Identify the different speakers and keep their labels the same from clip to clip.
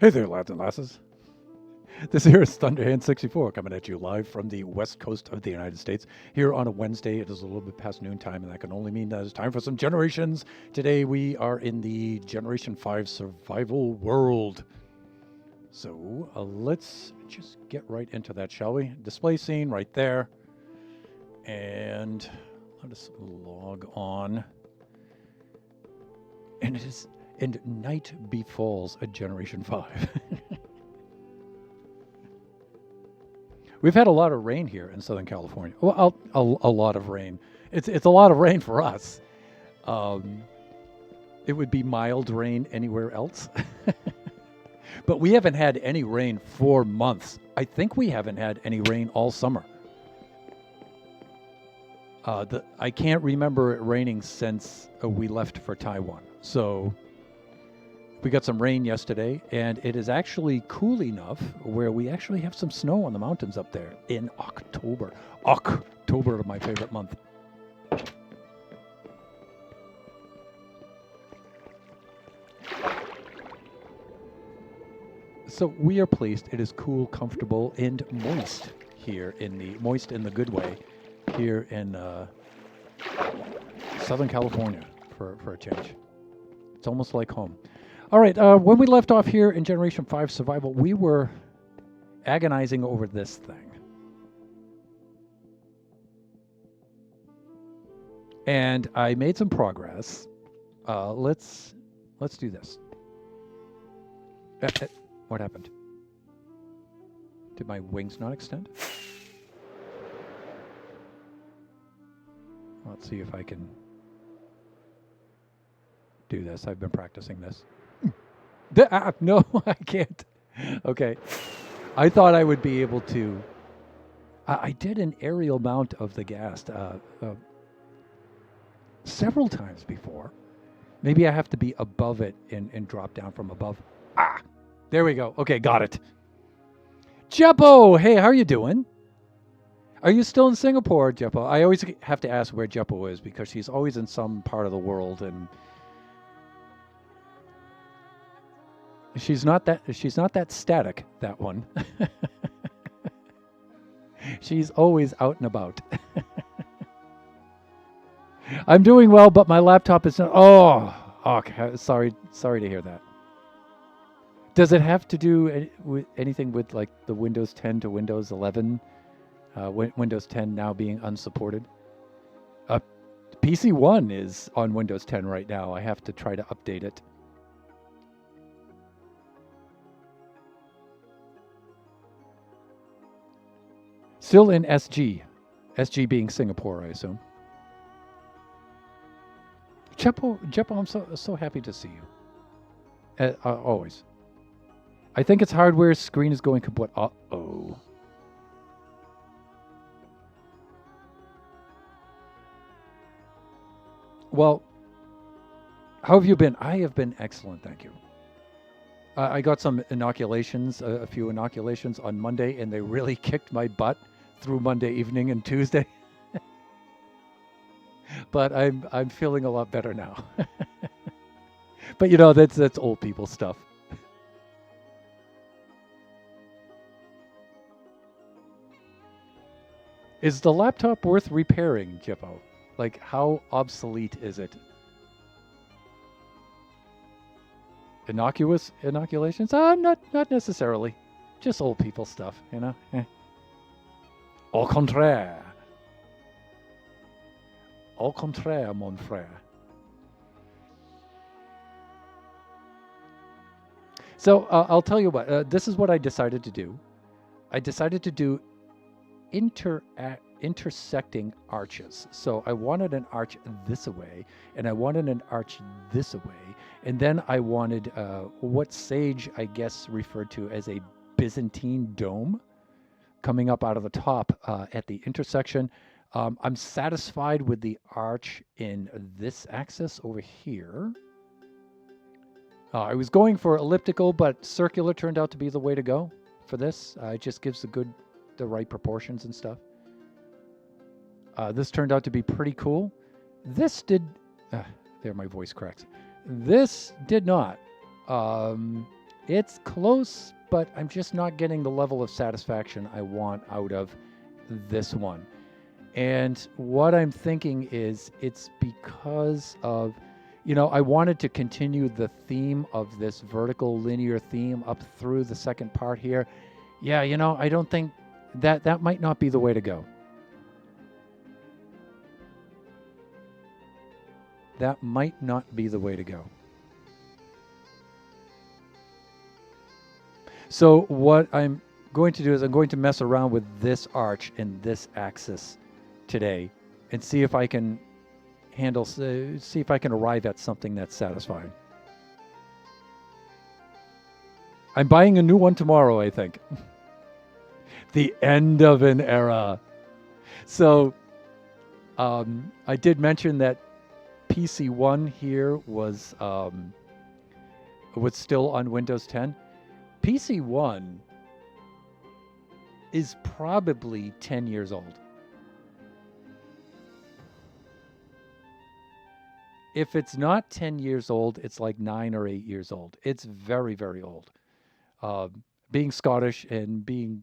Speaker 1: Hey there, lads and lasses. This here is Thunderhand 64 coming at you live from the west coast of the United States. Here on a Wednesday, it is a little bit past noontime, and that can only mean that it's time for some generations. Today, we are in the Generation 5 survival world. So let's just get right into that, shall we? Display scene right there. And let us log on. And night befalls a Generation 5. We've had a lot of rain here in Southern California. Well, a lot of rain. It's a lot of rain for us. It would be mild rain anywhere else. But we haven't had any rain for months. I think we haven't had any rain all summer. I can't remember it raining since we left for Taiwan. So we got some rain yesterday, and it is actually cool enough where we actually have some snow on the mountains up there in October. October, my favorite month. So we are pleased. It is cool, comfortable, and moist here in the good way here in Southern California for a change. It's almost like home. All right, when we left off here in Generation 5 Survival, we were agonizing over this thing. And I made some progress. Let's do this. What happened? Did my wings not extend? Let's see if I can do this. I've been practicing this. No, I can't. Okay. I thought I would be able to. I did an aerial mount of the Ghast several times before. Maybe I have to be above it and drop down from above. There we go. Okay, got it. Jeppo, hey, how are you doing? Are you still in Singapore, Jeppo? I always have to ask where Jeppo is because she's always in some part of the world, and she's not that static, that one. She's always out and about. I'm doing well, but my laptop is not. Okay, sorry to hear that. Does it have to do with anything with like the Windows 10 to Windows 11? Windows 10 now being unsupported. PC One is on Windows 10 right now. I have to try to update it. Still in SG. SG being Singapore, I assume. Jeppo, I'm so happy to see you. Always. I think its hardware screen is going kaput. Uh-oh. Well, how have you been? I have been excellent, thank you. I got some inoculations, a few inoculations on Monday, and they really kicked my butt through Monday evening and Tuesday. But I'm feeling a lot better now. But you know, that's old people stuff. Is the laptop worth repairing, Jippo? Like, how obsolete is it? Innocuous inoculations? Not necessarily. Just old people stuff, you know? Au contraire. Au contraire, mon frère. So I'll tell you what. This is what I decided to do. I decided to do intersecting arches. So I wanted an arch this way, and I wanted an arch this way, and then I wanted what Sage, I guess, referred to as a Byzantine dome coming up out of the top at the intersection. I'm satisfied with the arch in this axis over here. I was going for elliptical, but circular turned out to be the way to go for this. It just gives the right proportions and stuff. This turned out to be pretty cool. This did... there, my voice cracks. This did not. It's close, but I'm just not getting the level of satisfaction I want out of this one. And what I'm thinking is it's because of, I wanted to continue the theme of this vertical linear theme up through the second part here. Yeah, I don't think that might not be the way to go. That might not be the way to go. So what I'm going to do is I'm going to mess around with this arch and this axis today and see if I can see if I can arrive at something that's satisfying. I'm buying a new one tomorrow, I think. The end of an era. So I did mention that PC1 here was still on Windows 10. PC1 is probably 10 years old. If it's not 10 years old, it's like 9 or 8 years old. It's very, very old. Being Scottish and being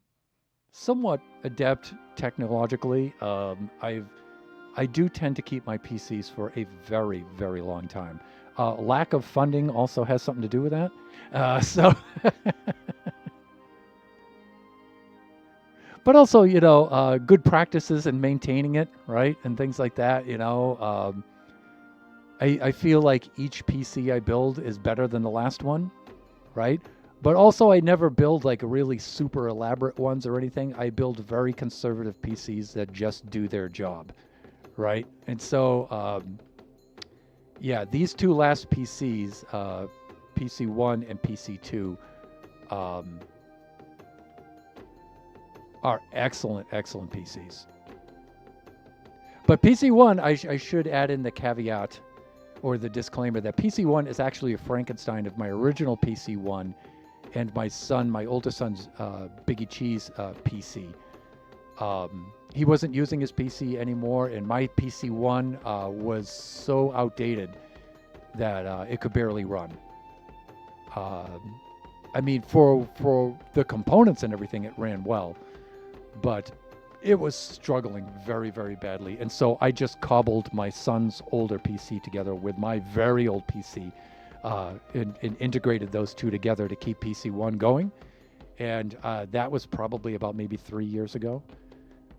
Speaker 1: somewhat adept technologically, I do tend to keep my PCs for a very, very long time. Lack of funding also has something to do with that. So, but also, good practices in maintaining it, right, and things like that. I feel like each PC I build is better than the last one, right? But also, I never build like really super elaborate ones or anything. I build very conservative PCs that just do their job, right? And so, yeah, these two last PCs, PC1 and PC2, are excellent, excellent PCs. But PC1, I should add in the caveat or the disclaimer that PC1 is actually a Frankenstein of my original PC1 and my oldest son's Biggie Cheese PC. He wasn't using his PC anymore, and my PC1 was so outdated that it could barely run. I mean, for the components and everything, it ran well, but it was struggling very, very badly. And so I just cobbled my son's older PC together with my very old PC and integrated those two together to keep PC1 going. And that was probably about maybe 3 years ago.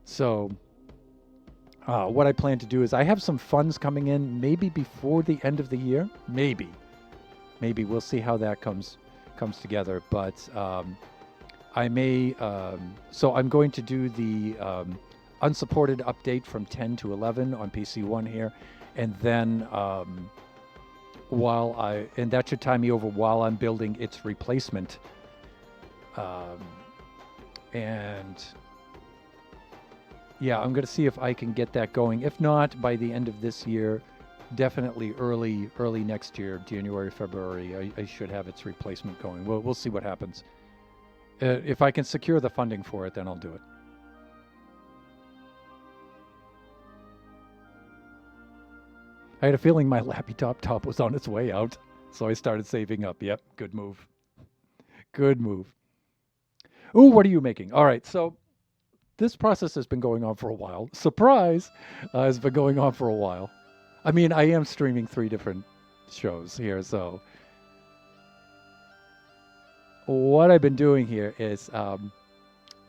Speaker 1: So what I plan to do is I have some funds coming in maybe before the end of the year. Maybe we'll see how that comes together. But I may, so I'm going to do the unsupported update from 10 to 11 on PC1 here. And then and that should tie me over while I'm building its replacement. And yeah, I'm going to see if I can get that going. If not, by the end of this year, definitely early next year, January, February, I should have its replacement going. We'll see what happens. If I can secure the funding for it, then I'll do it. I had a feeling my laptop top was on its way out, so I started saving up. Yep, good move. Good move. Ooh, what are you making? All right, so this process has been going on for a while. Surprise! Has been going on for a while. I mean, I am streaming 3 different shows here, so what I've been doing here is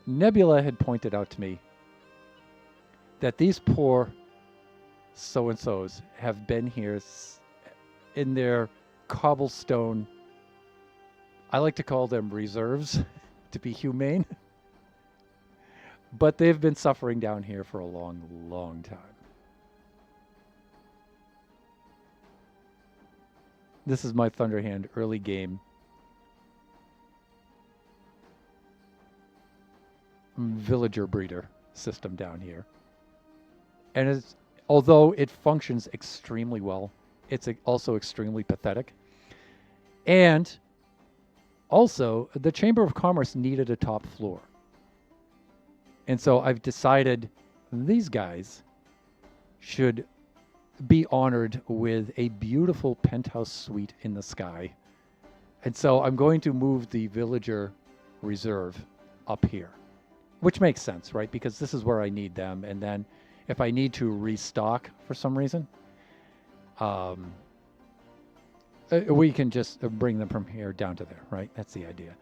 Speaker 1: Nebula had pointed out to me that these poor so-and-sos have been here in their cobblestone, I like to call them reserves to be humane, but they've been suffering down here for a long, long time. This is my Thunderhand early game villager breeder system down here. And although it functions extremely well, it's also extremely pathetic. And also, the Chamber of Commerce needed a top floor. And so I've decided these guys should be honored with a beautiful penthouse suite in the sky And so I'm going to move the villager reserve up here, which makes sense, right? Because this is where I need them. And then if I need to restock for some reason, um, we can just bring them from here down to there, right? That's the idea.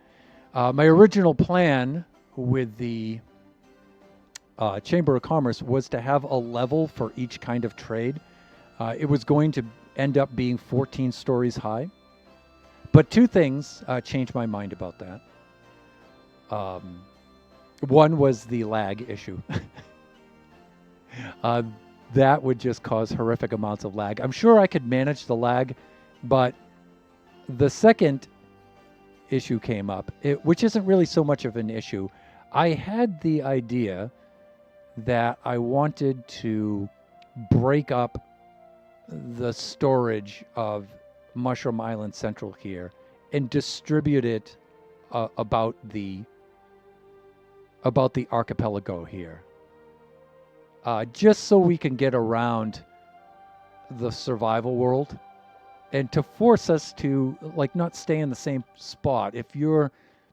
Speaker 1: My original plan with the Chamber of Commerce was to have a level for each kind of trade. It was going to end up being 14 stories high. But two things changed my mind about that. One was the lag issue. That would just cause horrific amounts of lag. I'm sure I could manage the lag, but the second issue came up, which isn't really so much of an issue. I had the idea that I wanted to break up the storage of Mushroom Island Central here and distribute it about the archipelago here, just so we can get around the survival world and to force us to like not stay in the same spot. If you're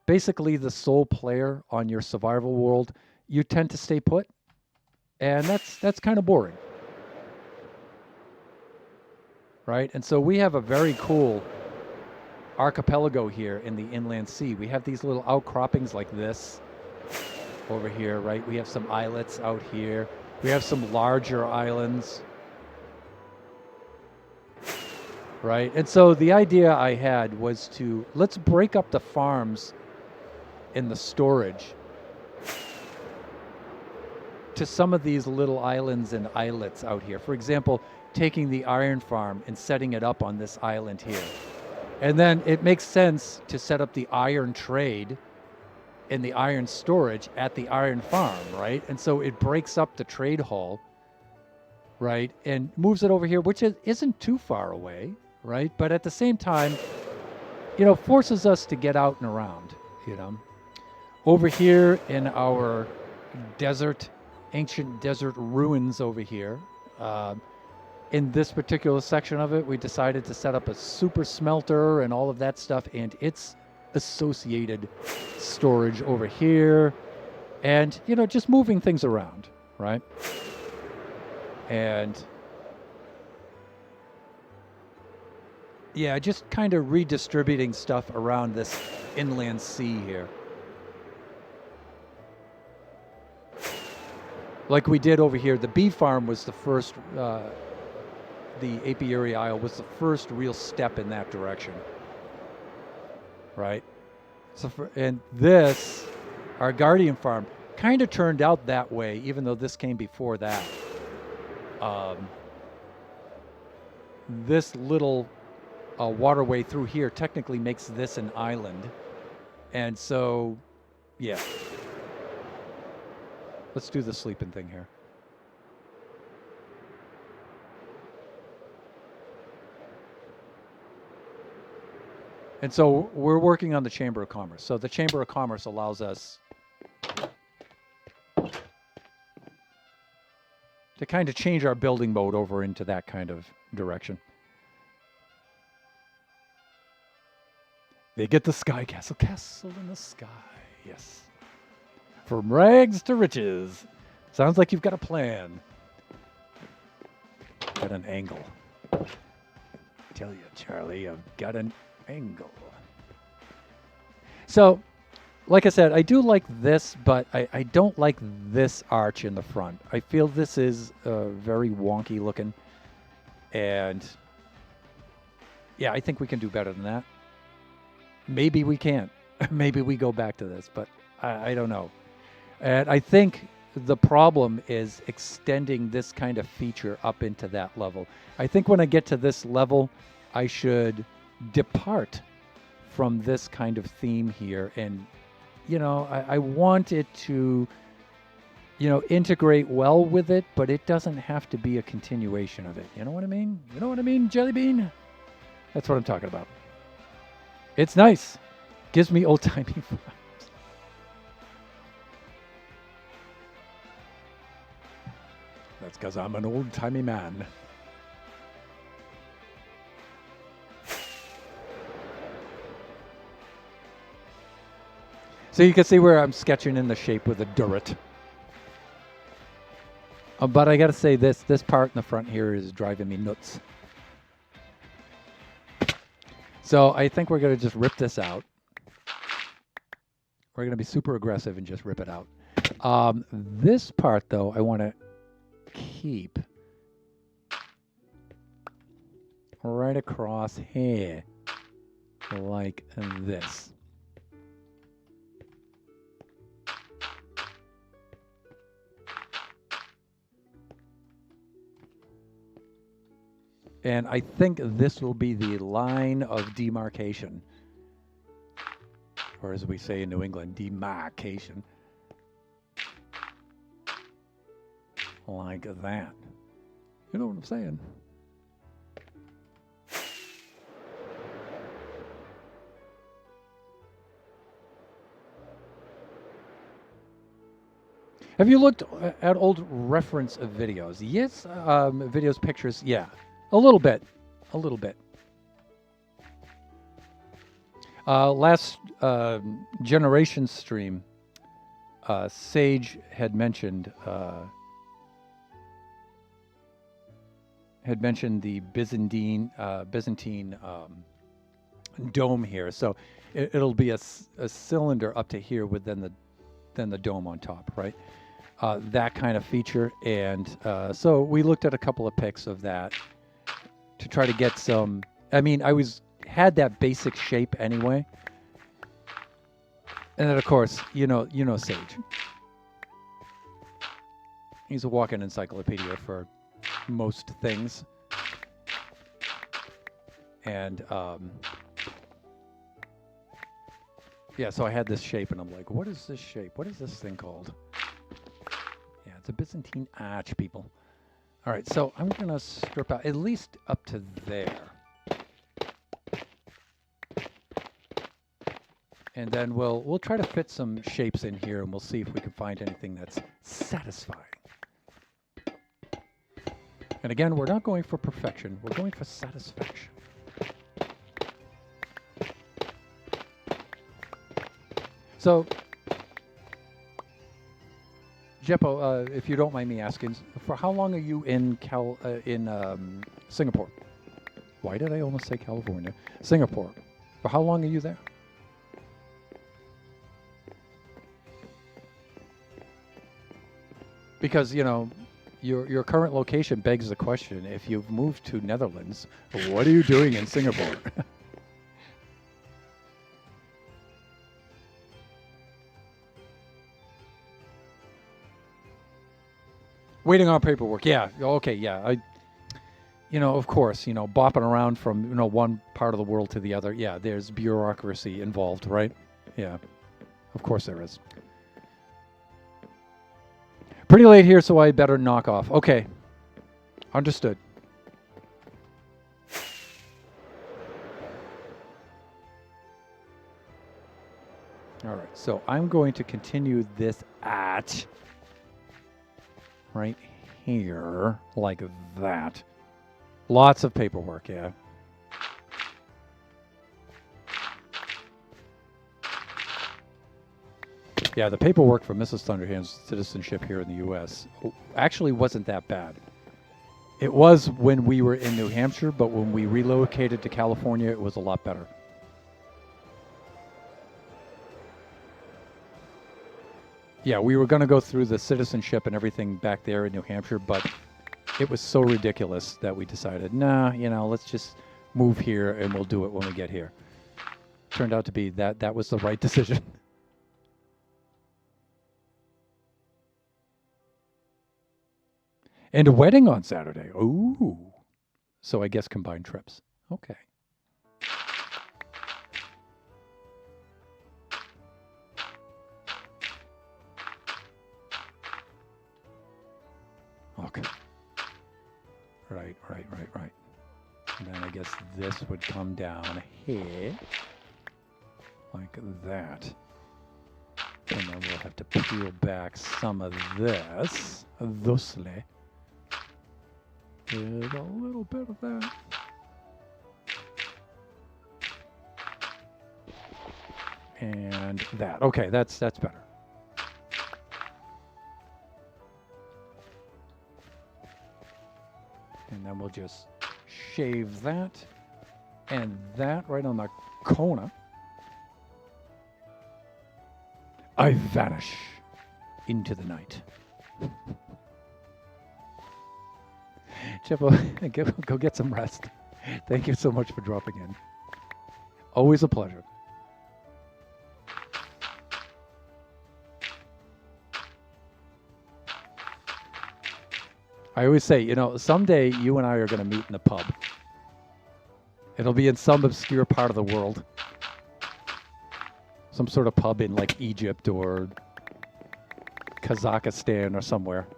Speaker 1: basically the sole player on your survival world, you tend to stay put, and that's kind of boring, right? And so we have a very cool archipelago here in the inland sea. We have these little outcroppings like this over here, right? We have some islets out here. We have some larger islands, right? And so the idea I had was to let's break up the farms in the storage to some of these little islands and islets out here. For example, taking the iron farm and setting it up on this island here. And then it makes sense to set up the iron trade and the iron storage at the iron farm, right? And so it breaks up the trade hall, right? And moves it over here, which isn't too far away, right? But at the same time, forces us to get out and around, Over here in our ancient desert ruins over here, in this particular section of it, we decided to set up a super smelter and all of that stuff and its associated storage over here, and just moving things around, right? And yeah, just kind of redistributing stuff around this inland sea here, like we did over here. The bee farm was the first, the apiary isle was the first real step in that direction, right? So and this, our guardian farm, kind of turned out that way, even though this came before that. This little waterway through here technically makes this an island. And so, yeah. Let's do the sleeping thing here. And so we're working on the Chamber of Commerce. So the Chamber of Commerce allows us to kind of change our building mode over into that kind of direction. They get the Sky Castle. Castle in the sky. Yes. From rags to riches. Sounds like you've got a plan. Got an angle. Tell you, Charlie, I've got an angle. So, like I said, I do like this, but I don't like this arch in the front. I feel this is very wonky looking. And yeah, I think we can do better than that. Maybe we can't. Maybe we go back to this, but I don't know. And I think the problem is extending this kind of feature up into that level. I think when I get to this level, I should depart from this kind of theme here. And, I want it to, integrate well with it, but it doesn't have to be a continuation of it. You know what I mean? You know what I mean, Jelly Bean? That's what I'm talking about. It's nice. Gives me old-timey vibes. That's because I'm an old-timey man. So you can see where I'm sketching in the shape with a Duret. But I got to say this part in the front here is driving me nuts. So I think we're going to just rip this out. We're going to be super aggressive and just rip it out. This part, though, I want to keep right across here like this. And I think this will be the line of demarcation. Or as we say in New England, demarcation. Like that. You know what I'm saying? Have you looked at old reference of videos? Yes, videos, pictures, yeah. A little bit. A little bit. Last generation stream, Sage had mentioned the Byzantine dome here. So it'll be a cylinder up to here with then the dome on top, right? That kind of feature. And so we looked at a couple of pics of that to try to get some. I mean, had that basic shape anyway. And then of course, you know Sage. He's a walking encyclopedia for most things. And yeah, so I had this shape and I'm like, what is this shape? What is this thing called? Yeah, it's a Byzantine arch, people. All right, so I'm gonna strip out at least up to there. And then we'll try to fit some shapes in here and we'll see if we can find anything that's satisfying. And again, we're not going for perfection, we're going for satisfaction. So, Jeppo, if you don't mind me asking, for how long are you in Singapore? Why did I almost say California? Singapore. For how long are you there? Because, your current location begs the question, if you've moved to Netherlands, what are you doing in Singapore? Waiting on paperwork. Yeah. Okay. Yeah. Of course, bopping around from, one part of the world to the other. Yeah. There's bureaucracy involved, right? Yeah. Of course there is. Pretty late here, so I better knock off. Okay. Understood. All right. So I'm going to continue this at right here, like that. Lots of paperwork, yeah. Yeah, the paperwork for Mrs. Thunderhand's citizenship here in the U.S. actually wasn't that bad. It was when we were in New Hampshire, but when we relocated to California, it was a lot better. Yeah, we were going to go through the citizenship and everything back there in New Hampshire, but it was so ridiculous that we decided, nah, let's just move here and we'll do it when we get here. Turned out to be that was the right decision. And a wedding on Saturday. Ooh. So I guess combined trips. Okay. Okay. Right. And then I guess this would come down here. Like that. And then we'll have to peel back some of this. Thusly. With a little bit of that. and that. Okay, that's better. And then we'll just shave that and that right on the corner. I vanish into the night. Chippo, go get some rest. Thank you so much for dropping in. Always a pleasure. I always say, you know, someday you and I are going to meet in a pub. It'll be in some obscure part of the world. Some sort of pub in like Egypt or Kazakhstan or somewhere.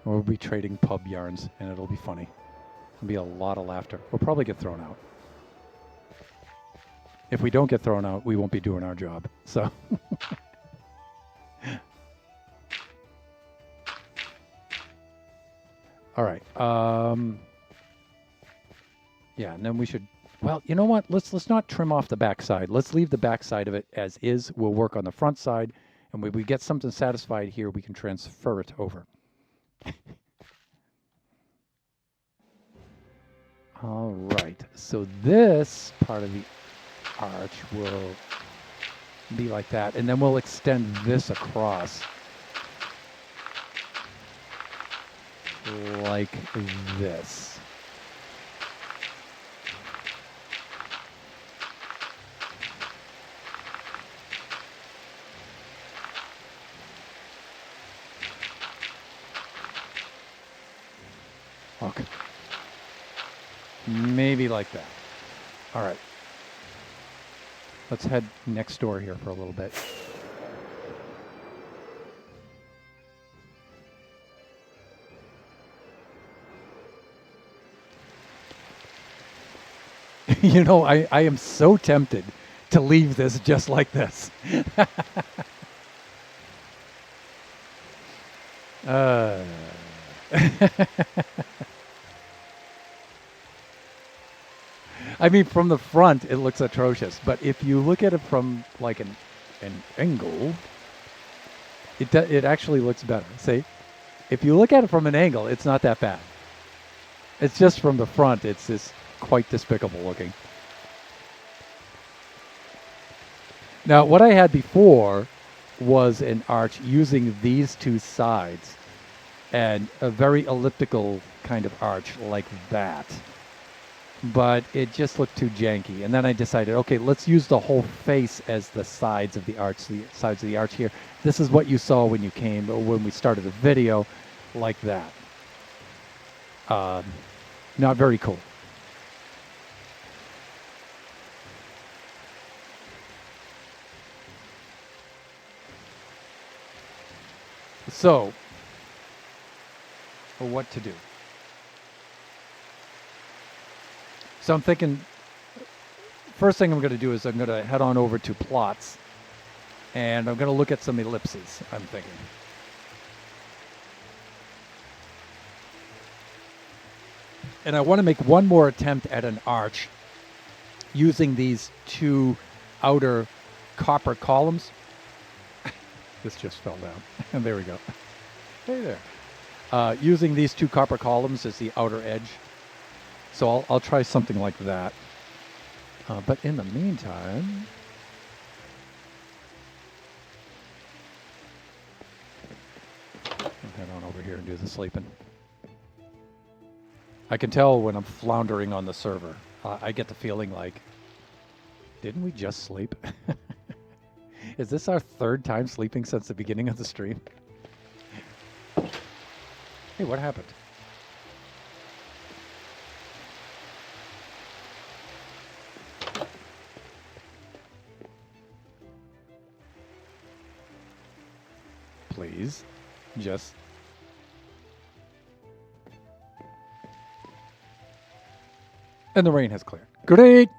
Speaker 1: We'll be trading pub yarns, and it'll be funny. It'll be a lot of laughter. We'll probably get thrown out. If we don't get thrown out, we won't be doing our job. So, all right. Yeah, and then we should. Well, you know what? Let's not trim off the backside. Let's leave the backside of it as is. We'll work on the front side, and when we get something satisfied here, we can transfer it over. All right. So this part of the arch will be like that, and then we'll extend this across like this. Okay. Maybe like that. All right. Let's head next door here for a little bit. You know, I am so tempted to leave this just like this. I mean, from the front, it looks atrocious. But if you look at it from like an angle, it actually looks better. See? If you look at it from an angle, it's not that bad. It's just from the front, it's just quite despicable looking. Now, what I had before was an arch using these two sides and a very elliptical kind of arch like that. But it just looked too janky. And then I decided, okay, let's use the whole face as the sides of the arch, the sides of the arch here. This is what you saw when you came, or when we started the video, like that. Not very cool. So, what to do? So I'm thinking, first thing I'm going to do is I'm going to head on over to plots, and I'm going to look at some ellipses, I'm thinking. And I want to make one more attempt at an arch using these two outer copper columns. This just fell down. And there we go. Hey there. Using these two copper columns as the outer edge. So I'll try something like that. But in the meantime, I'll head on over here and do the sleeping. I can tell when I'm floundering on the server. I get the feeling like, didn't we just sleep? Is this our third time sleeping since the beginning of the stream? Hey, what happened? Please, just... And the rain has cleared. Great!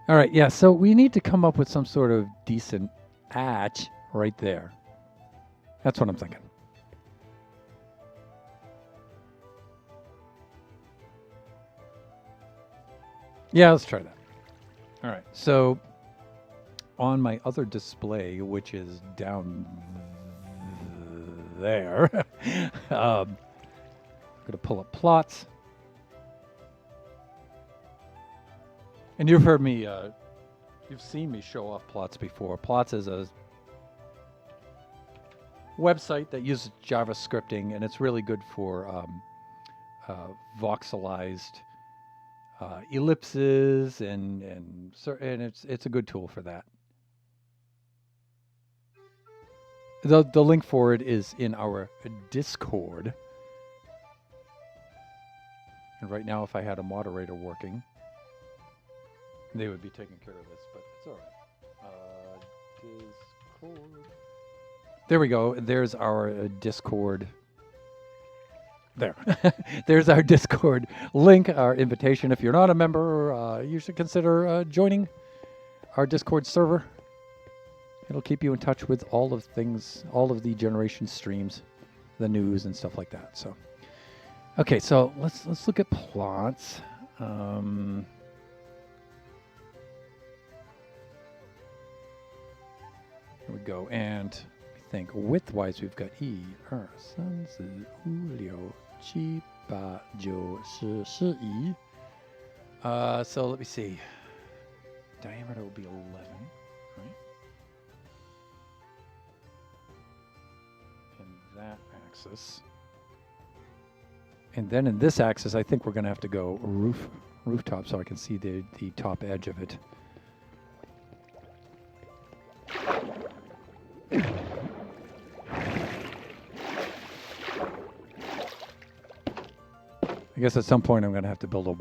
Speaker 1: All right, yeah, so we need to come up with some sort of decent arch right there. That's what I'm thinking. Yeah, let's try that. All right. So on my other display, which is down there, I'm going to pull up plots. And you've heard me, you've seen me show off plots before. Plots is a website that uses JavaScripting, and it's really good for voxelized ellipses, and it's a good tool for that. The link for it is in our Discord. And right now, if I had a moderator working, they would be taking care of this, but it's all right. Discord. There we go. There's our Discord. There. There's our Discord link, our invitation. If you're not a member, you should consider joining our Discord server. It'll keep you in touch with all of things, all of the generation streams, the news and stuff like that. So, okay, so let's look at plots. Here we go, and I think width-wise we've got 1、2、3、4、5、6、7、8、9、10、11。So let me see. Diameter will be 11, right? In that axis. And then in this axis, I think we're going to have to go rooftop so I can see the top edge of it. I guess at some point I'm going to have to build a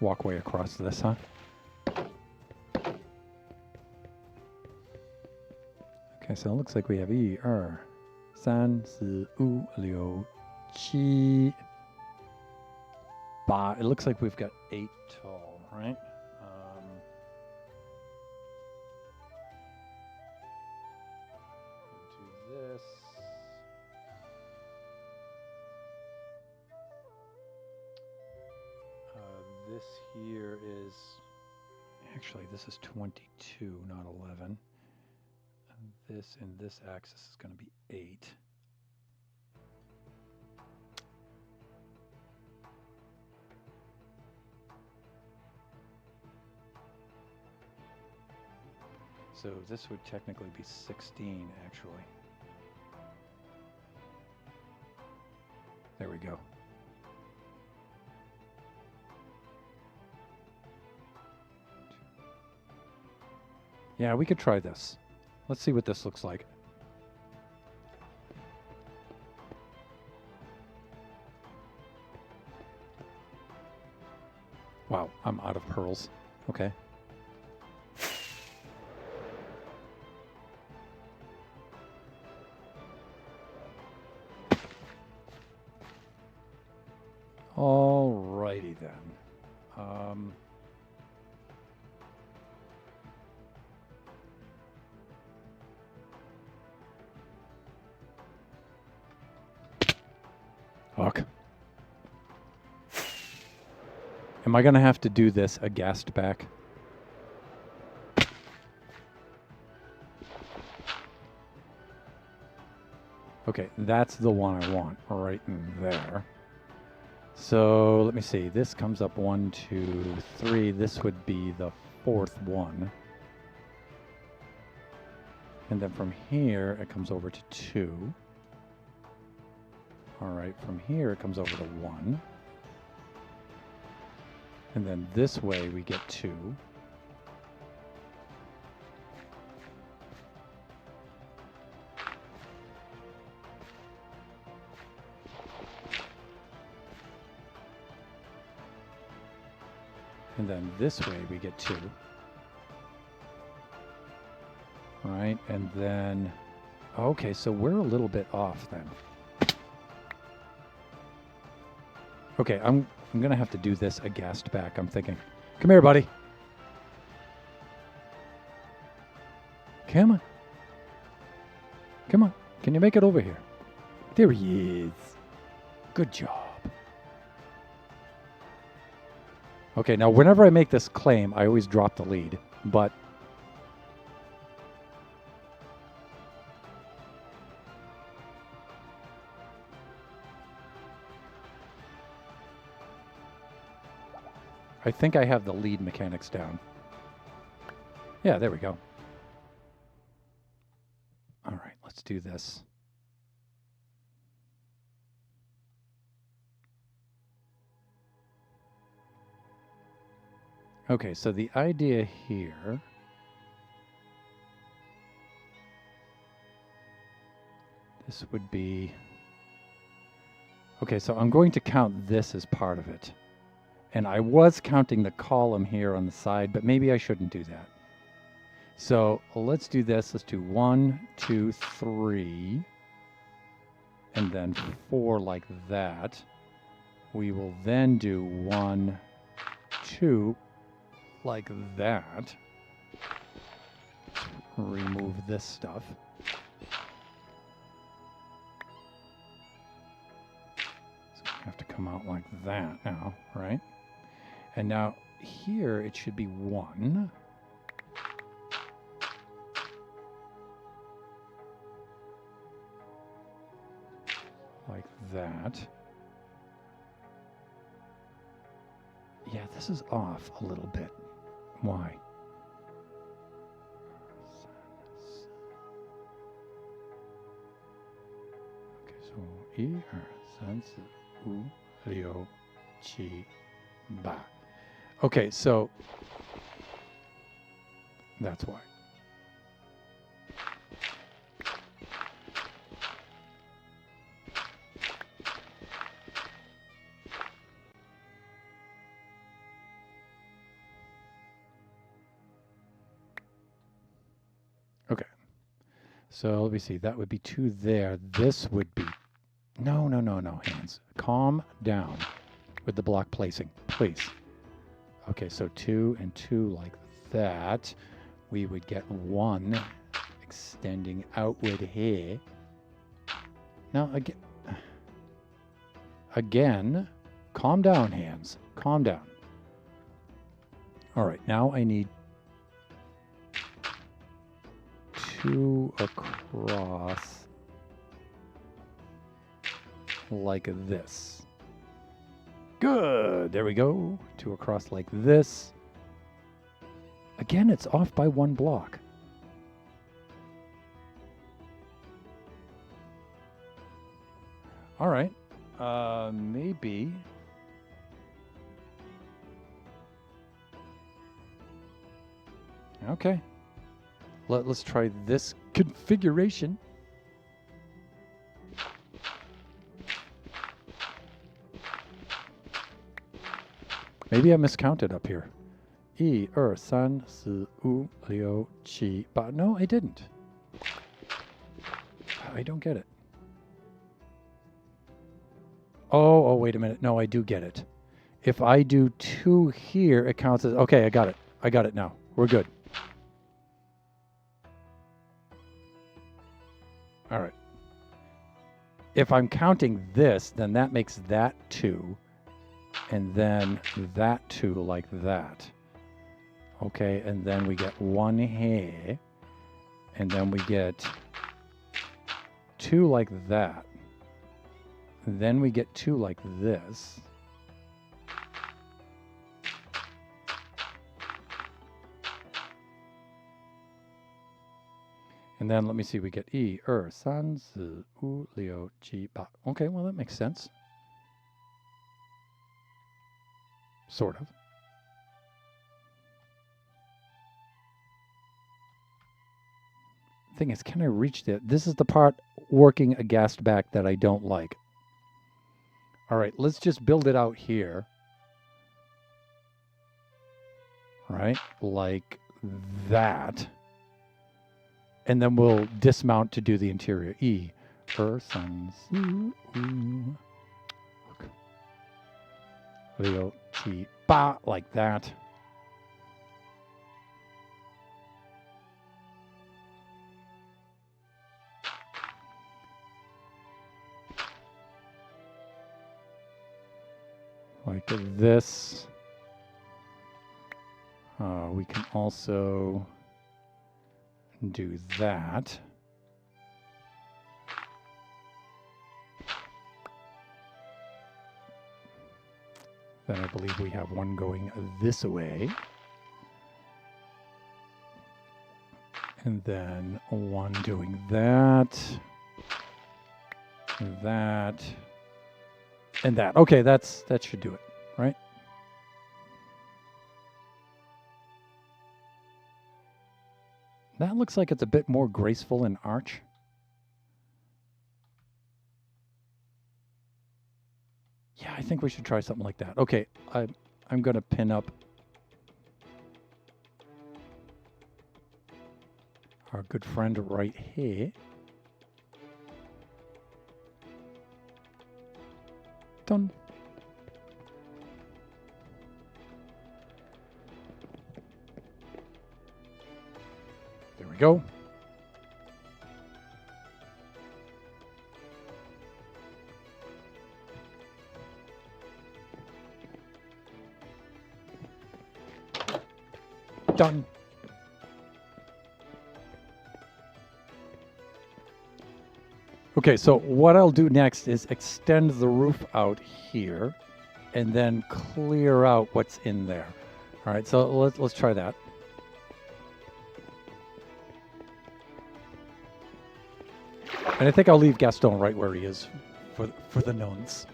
Speaker 1: walkway across this, huh? Okay, so it looks like we have 1、2、3、4、5、6、7、8. It looks like we've got 8 tall, right? Do this. This here is, actually this is 22, not 11. And this in this axis is going to be 8. So this would technically be 16, actually. There we go. Yeah, we could try this. Let's see what this looks like. Wow, I'm out of pearls. Okay. Alrighty then. Fuck. Am I gonna have to do this aghast back? Okay, that's the one I want right in there. So let me see. This comes up 1, 2, 3. This would be the 4th one. And then from here, it comes over to 2. All right, from here, it comes over to 1. And then this way, we get 2. And then this way, we get 2. All right, and then, okay, so we're a little bit off then. Okay, I'm going to have to do this aghast back, I'm thinking. Come here, buddy. Come on. Come on. Can you make it over here? There he is. Good job. Okay, now whenever I make this claim, I always drop the lead, but I think I have the lead mechanics down. Yeah, there we go. All right, let's do this. Okay, so the idea here this would be okay, so I'm going to count this as part of it. And I was counting the column here on the side, but maybe I shouldn't do that. So let's do this. Let's do 1, 2, 3, and then 4 like that. We will then do 1, 2 like that. Remove this stuff. So we have to come out like that now, right? And now here it should be 1. Like that. Yeah, this is off a little bit. Why? Okay, so 1, 2, 3, 4, 6, 7, 8. Okay, so that's why. Okay. So let me see. That would be 2 there. This would be... No, hands. Calm down with the block placing, please. Okay, so 2 and 2 like that. We would get 1 extending outward here. Now, again, calm down, hands. Calm down. All right, now I need 2 across like this. Good. There we go. 2 across like this. Again, it's off by 1 block. All right. Maybe. Okay. Let's try this configuration. Maybe I miscounted up here. 1, 2, 3, 4, 5, 6, 8. No, I didn't. I don't get it. Oh, wait a minute. No, I do get it. If I do 2 here, it counts as... Okay, I got it. I got it now. We're good. All right. If I'm counting this, then that makes that 2. And then that 2 like that. Okay, and then we get 1 here. And then we get 2 like that. And then we get 2 like this. And then let me see, we get 1, 2, 3, 4, 5, 6, 8. Okay, well, that makes sense. Sort of. Thing is, can I reach that? This is the part working aghast back that I don't like. All right, let's just build it out here. Right? Like that. And then we'll dismount to do the interior. 1, 2, 3, 4, 5, like that. Like this. We can also do that. Then I believe we have one going this way. And then one doing that, that, and that. Okay, that should do it, right? That looks like it's a bit more graceful in arch. Yeah, I think we should try something like that. Okay, I'm going to pin up our good friend right here. Done. There we go. Done. Okay, so what I'll do next is extend the roof out here and then clear out what's in there. All right, so let's try that. And I think I'll leave Gaston right where he is for the nonce.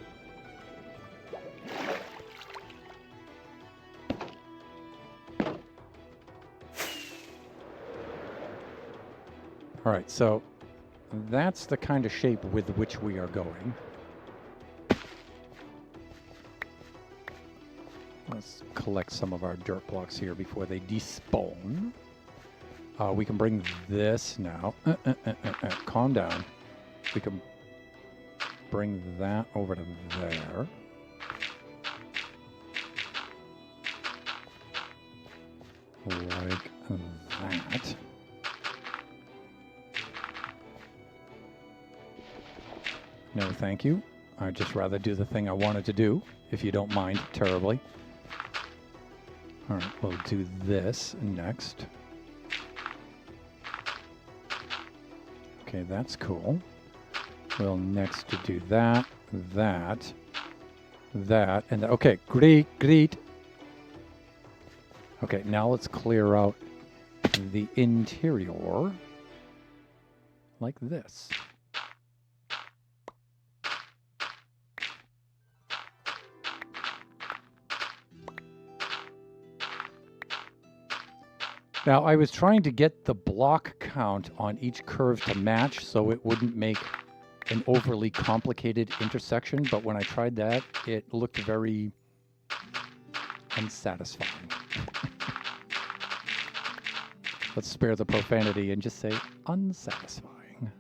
Speaker 1: All right, so that's the kind of shape with which we are going. Let's collect some of our dirt blocks here before they despawn. We can bring this now. Calm down. We can bring that over to there. Like that. No, thank you. I'd just rather do the thing I wanted to do, if you don't mind terribly. All right, we'll do this next. Okay, that's cool. We'll next do that, that, and okay, great. Okay, now let's clear out the interior like this. Now, I was trying to get the block count on each curve to match so it wouldn't make an overly complicated intersection, but when I tried that, it looked very unsatisfying. Let's spare the profanity and just say unsatisfying.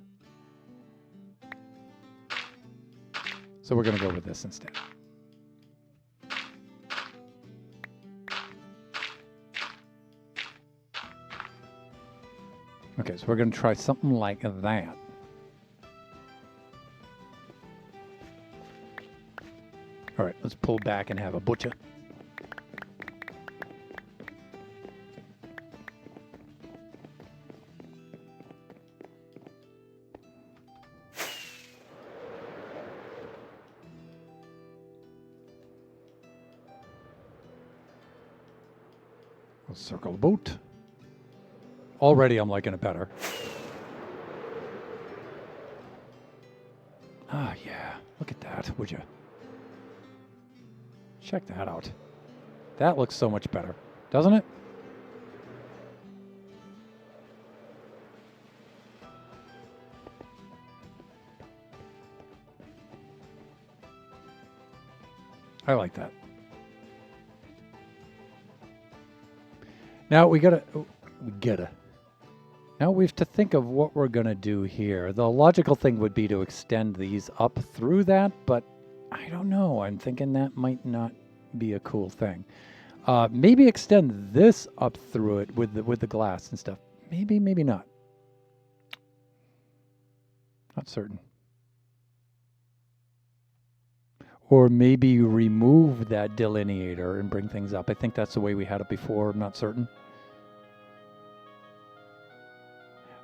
Speaker 1: So we're going to go with this instead. Okay, so we're going to try something like that. All right, let's pull back and have a butcher. We'll circle the boat. Already I'm liking it better. Ah, yeah. Look at that, would you? Check that out. That looks so much better, doesn't it? I like that. Now we gotta. Now we have to think of what we're gonna do here. The logical thing would be to extend these up through that, but I don't know. I'm thinking that might not be a cool thing. Maybe extend this up through it with the glass and stuff. Maybe not. Not certain. Or maybe remove that delineator and bring things up. I think that's the way we had it before. I'm not certain.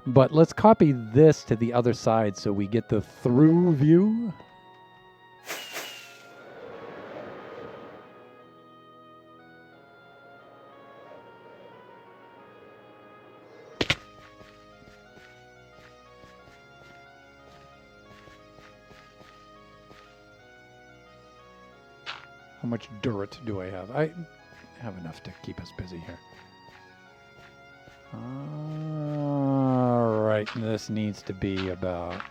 Speaker 1: But let's copy this to the other side so we get the through view. How much dirt do I have? I have enough to keep us busy here. All right, this needs to be about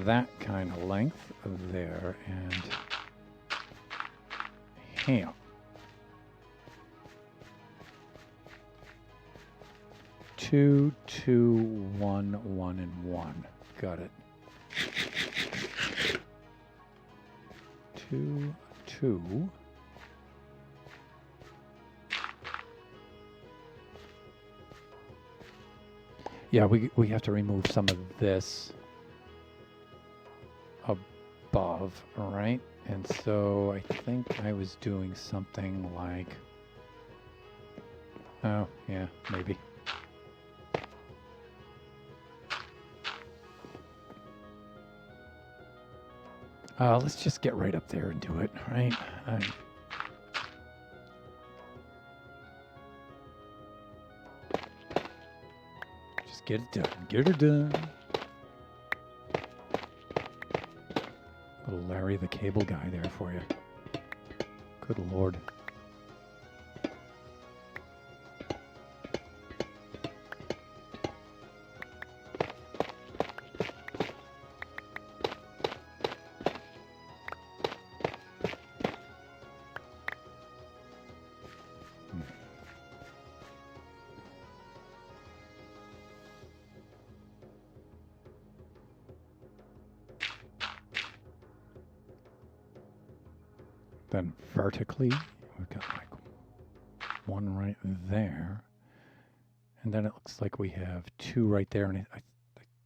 Speaker 1: that kind of length there and here. Two, two, 1, 1, and 1. Got it. 2, 2. Yeah, we have to remove some of this above, all right? And so I think I was doing something like, oh, yeah, maybe. Let's just get right up there and do it, right? Just get it done. Get it done. Little Larry the Cable Guy there for you. Good Lord. Then vertically, we've got like one right there. And then it looks like we have 2 right there, and I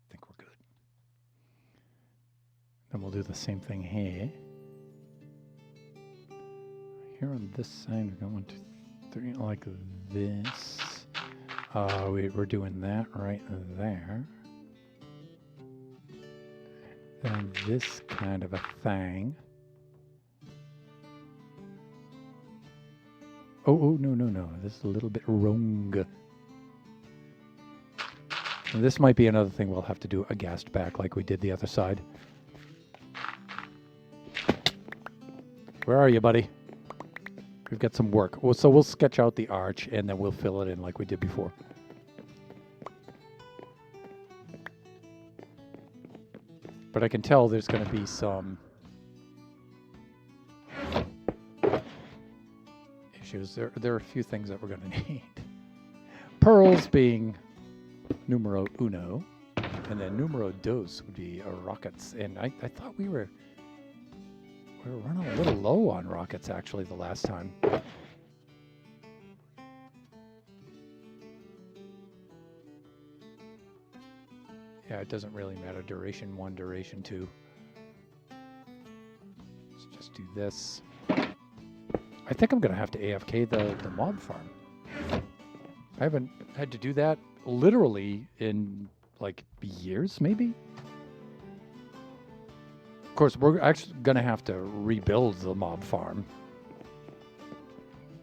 Speaker 1: think we're good. Then we'll do the same thing here. Here on this side, we've got 1, 2, 3, like this. We're doing that right there. And this kind of a thing. Oh, no. This is a little bit wrong. And this might be another thing we'll have to do a gassed back like we did the other side. Where are you, buddy? We've got some work. Well, so we'll sketch out the arch and then we'll fill it in like we did before. But I can tell there's going to be some issues. There are a few things that we're going to need. Pearls being numero uno, and then numero dos would be rockets. And I thought we were running a little low on rockets actually the last time. Yeah, it doesn't really matter. Duration 1, duration 2. Let's just do this. I think I'm going to have to AFK the mob farm. I haven't had to do that literally in like years, maybe. Of course, we're actually going to have to rebuild the mob farm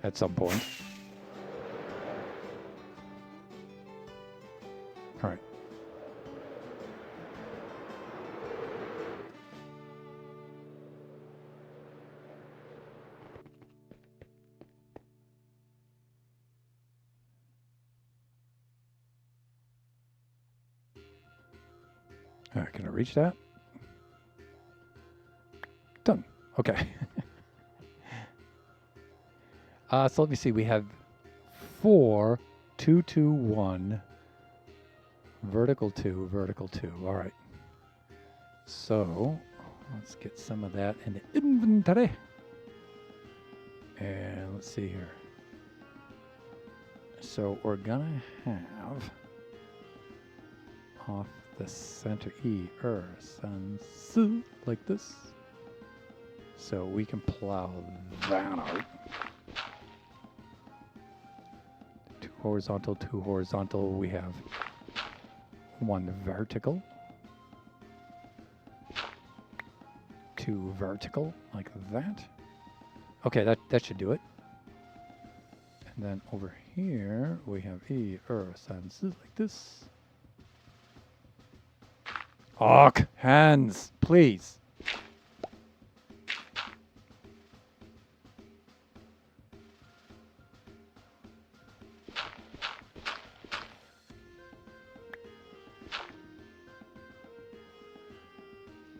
Speaker 1: at some point. All right. All right, can I reach that? Done. Okay. So let me see. We have 4, 2, 2, 1, vertical 2, vertical 2. All right. So let's get some of that in the inventory. And let's see here. So we're gonna have off the center E, Sans, like this. So we can plow that out. Two horizontal. We have one vertical. Two vertical, like that. Okay, that should do it. And then over here, we have and like this. Arc, hands, please.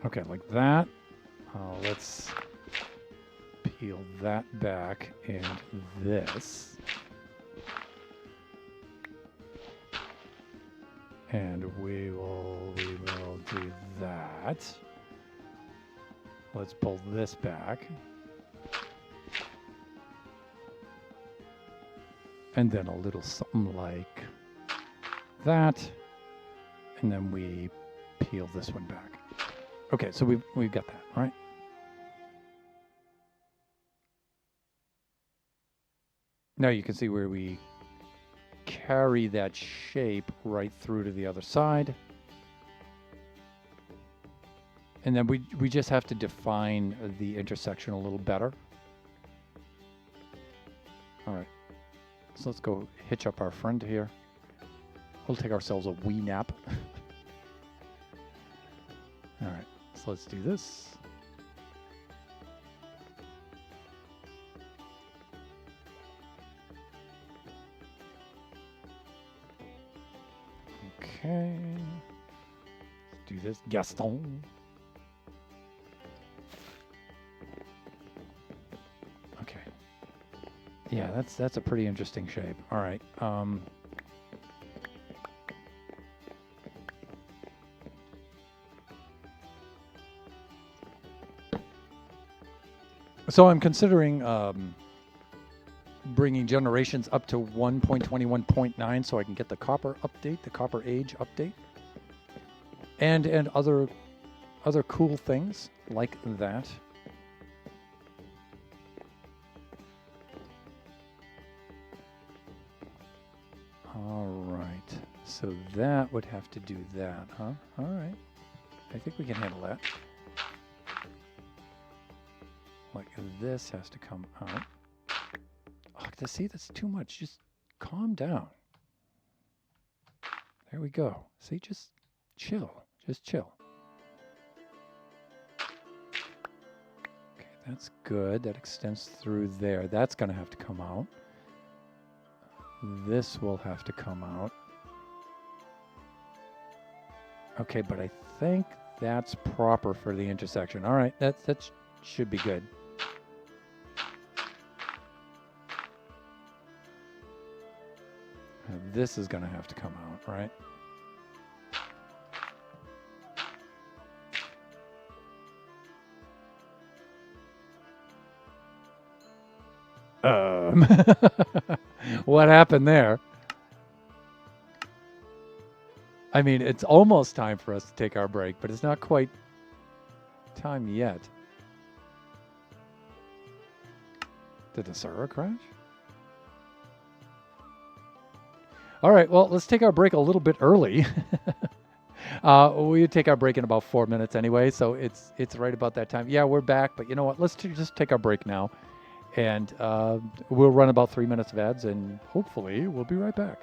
Speaker 1: Okay, like that. Let's peel that back and this. And we will do that. Let's pull this back. And then a little something like that. And then we peel this one back. Okay, so we've got that, right? Now you can see where we carry that shape right through to the other side. And then we just have to define the intersection a little better. All right, so let's go hitch up our friend here. We'll take ourselves a wee nap. All right, so let's do this. Okay, let's do this, Gaston. Okay, yeah, that's a pretty interesting shape. All right, so I'm considering bringing generations up to 1.21.9 so I can get the copper update, the copper age update, and other cool things like that. All right, so that would have to do that, huh? All right, I think we can handle that. Like this has to come out. Oh, see, that's too much. Just calm down. There we go. See, just chill. Just chill. Okay, that's good. That extends through there. That's going to have to come out. This will have to come out. Okay, but I think that's proper for the intersection. All right, that should be good. This is going to have to come out, right? What happened there? I mean, it's almost time for us to take our break, but it's not quite time yet. Did the server crash? All right, well, let's take our break a little bit early. We take our break in about 4 minutes anyway, so it's right about that time. Yeah, we're back, but you know what? Let's just take our break now, and we'll run about 3 minutes of ads, and hopefully we'll be right back.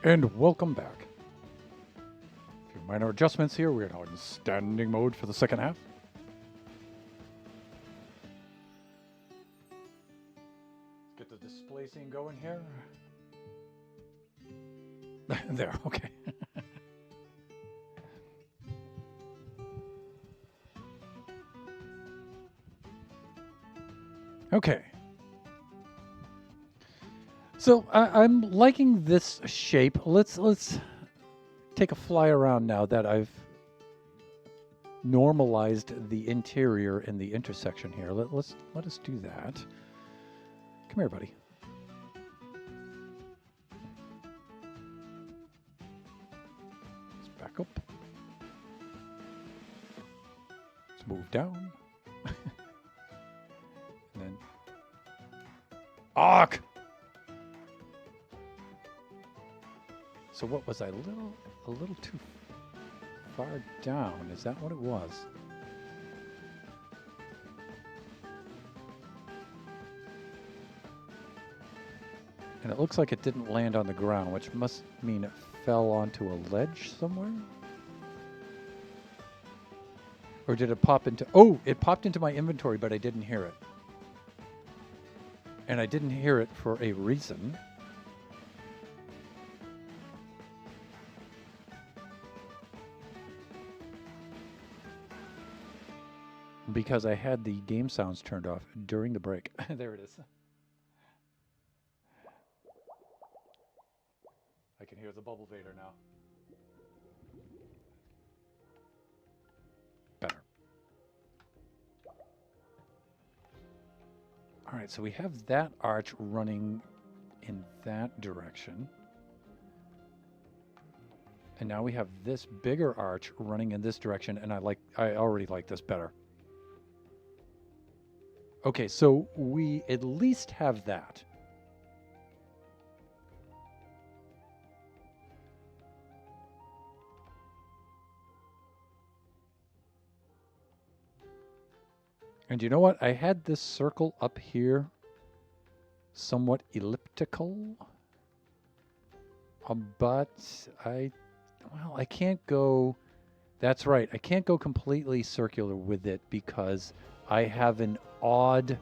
Speaker 1: And welcome back. A few minor adjustments here. We're now in standing mode for the second half. Let's get the display scene going here. There, okay. Okay. So I'm liking this shape. Let's take a fly around now that I've normalized the interior and the intersection here. Let us do that. Come here, buddy. Let's back up. Let's move down. And then arc. So what was I a little too far down? Is that what it was? And it looks like it didn't land on the ground, which must mean it fell onto a ledge somewhere. Or did it pop into... Oh, it popped into my inventory, but I didn't hear it. And I didn't hear it for a reason. Because I had the game sounds turned off during the break. There it is. I can hear the Bubble Vader now. Better. All right, so we have that arch running in that direction. And now we have this bigger arch running in this direction, and I already like this better. Okay, so we at least have that. And you know what? I had this circle up here somewhat elliptical. But I can't go... That's right. I can't go completely circular with it because I have an odd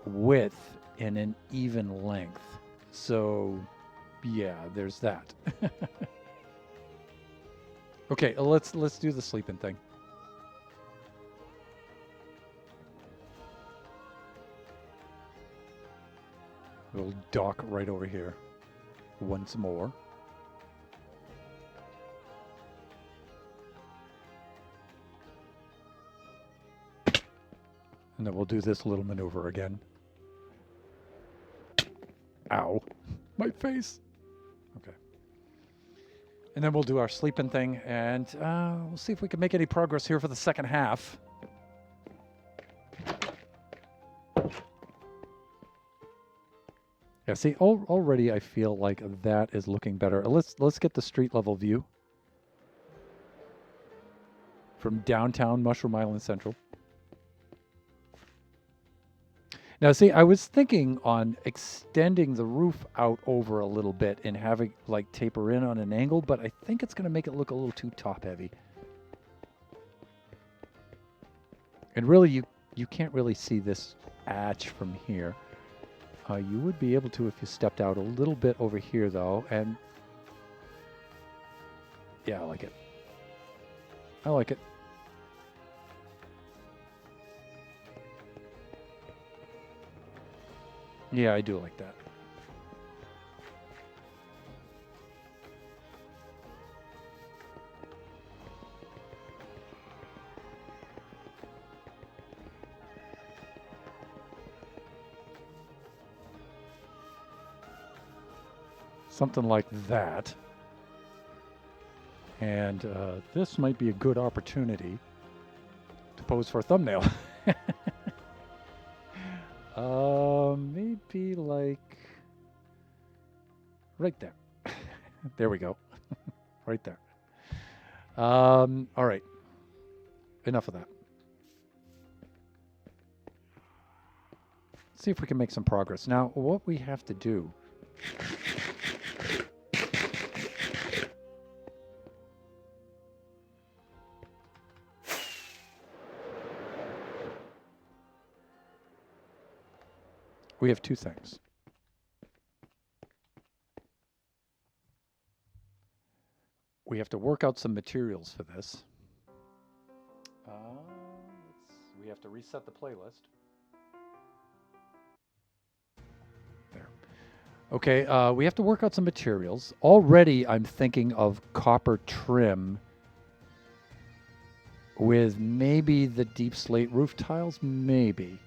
Speaker 1: width and an even length. So, yeah, there's that. Okay, let's do the sleeping thing. We'll dock right over here once more. And then we'll do this little maneuver again. Ow. My face. Okay. And then we'll do our sleeping thing, and we'll see if we can make any progress here for the second half. Yeah, see, already I feel like that is looking better. Let's get the street level view from downtown Mushroom Island Central. Now, see, I was thinking on extending the roof out over a little bit and having, like, taper in on an angle, but I think it's going to make it look a little too top-heavy. And really, you can't really see this arch from here. You would be able to if you stepped out a little bit over here, though, and... Yeah, I like it. I like it. Yeah, I do like that. Something like that. And this might be a good opportunity to pose for a thumbnail. Maybe like right there. There we go. Right there. All right. Enough of that. See if we can make some progress. Now, what we have to do We have two things. We have to work out some materials for this. We have to reset the playlist. There. Okay, we have to work out some materials. Already, I'm thinking of copper trim with maybe the deep slate roof tiles, maybe.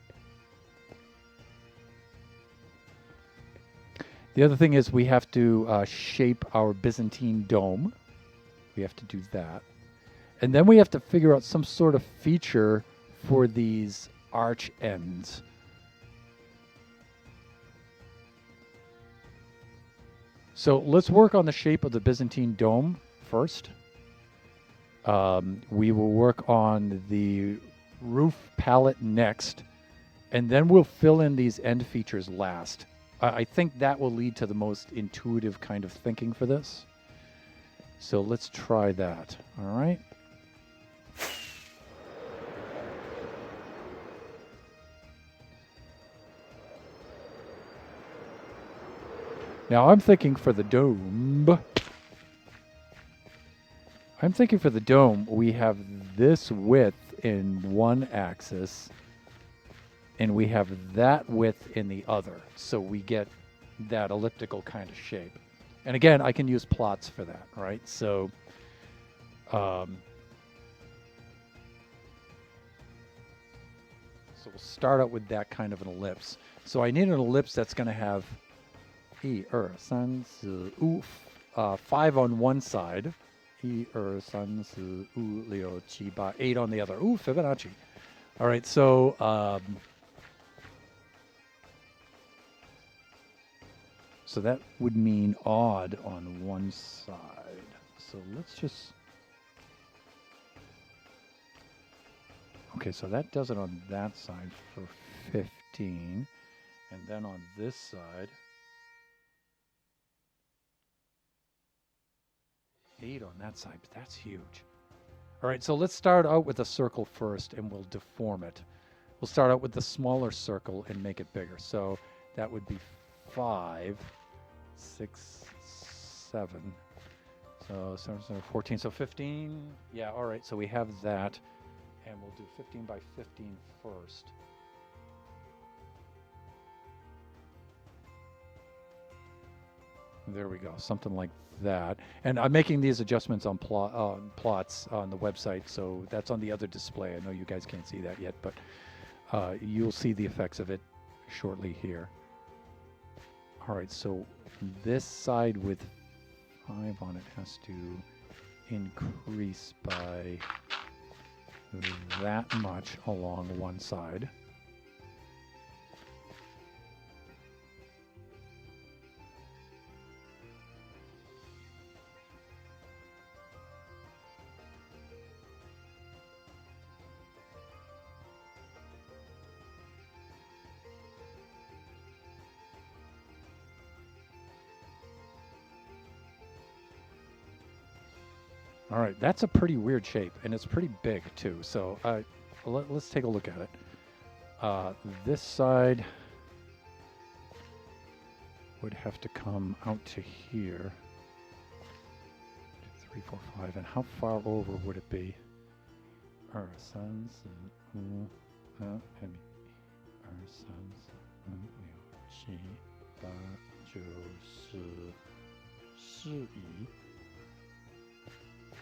Speaker 1: The other thing is we have to shape our Byzantine dome. We have to do that. And then we have to figure out some sort of feature for these arch ends. So let's work on the shape of the Byzantine dome first. We will work on the roof palette next, and then we'll fill in these end features last. I think that will lead to the most intuitive kind of thinking for this. So let's try that, all right? Now I'm thinking for the dome. We have this width in one axis, and we have that width in the other. So we get that elliptical kind of shape. And again, I can use plots for that, right? So, so we'll start out with that kind of an ellipse. So I need an ellipse that's going to have 1, 2, 3, 4, 5 on one side. 1, 2, 3, 4, 5, 6, 7, 8 on the other. Ooh, Fibonacci. All right, so so that would mean odd on one side. So let's just... Okay, so that does it on that side for 15. And then on this side, 8 on that side. But that's huge. All right, so let's start out with a circle first, and we'll deform it. We'll start out with the smaller circle and make it bigger. So that would be 5, 6, 7. So 7, 14. So 15. Yeah, all right. So we have that. And we'll do 15 by 15 first. There we go. Something like that. And I'm making these adjustments on plots on the website. So that's on the other display. I know you guys can't see that yet, but you'll see the effects of it shortly here. All right, so this side with 5 on it has to increase by that much along one side. All right, that's a pretty weird shape, and it's pretty big too. So let's take a look at it. This side would have to come out to here. 2, 3, 4, 5. And how far over would it be? Our sons,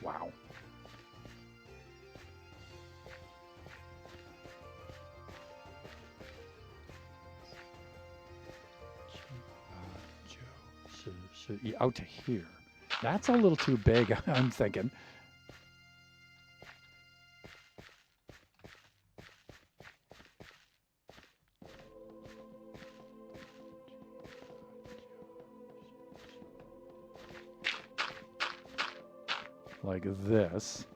Speaker 1: Wow. Out to here. That's a little too big, I'm thinking. Like this.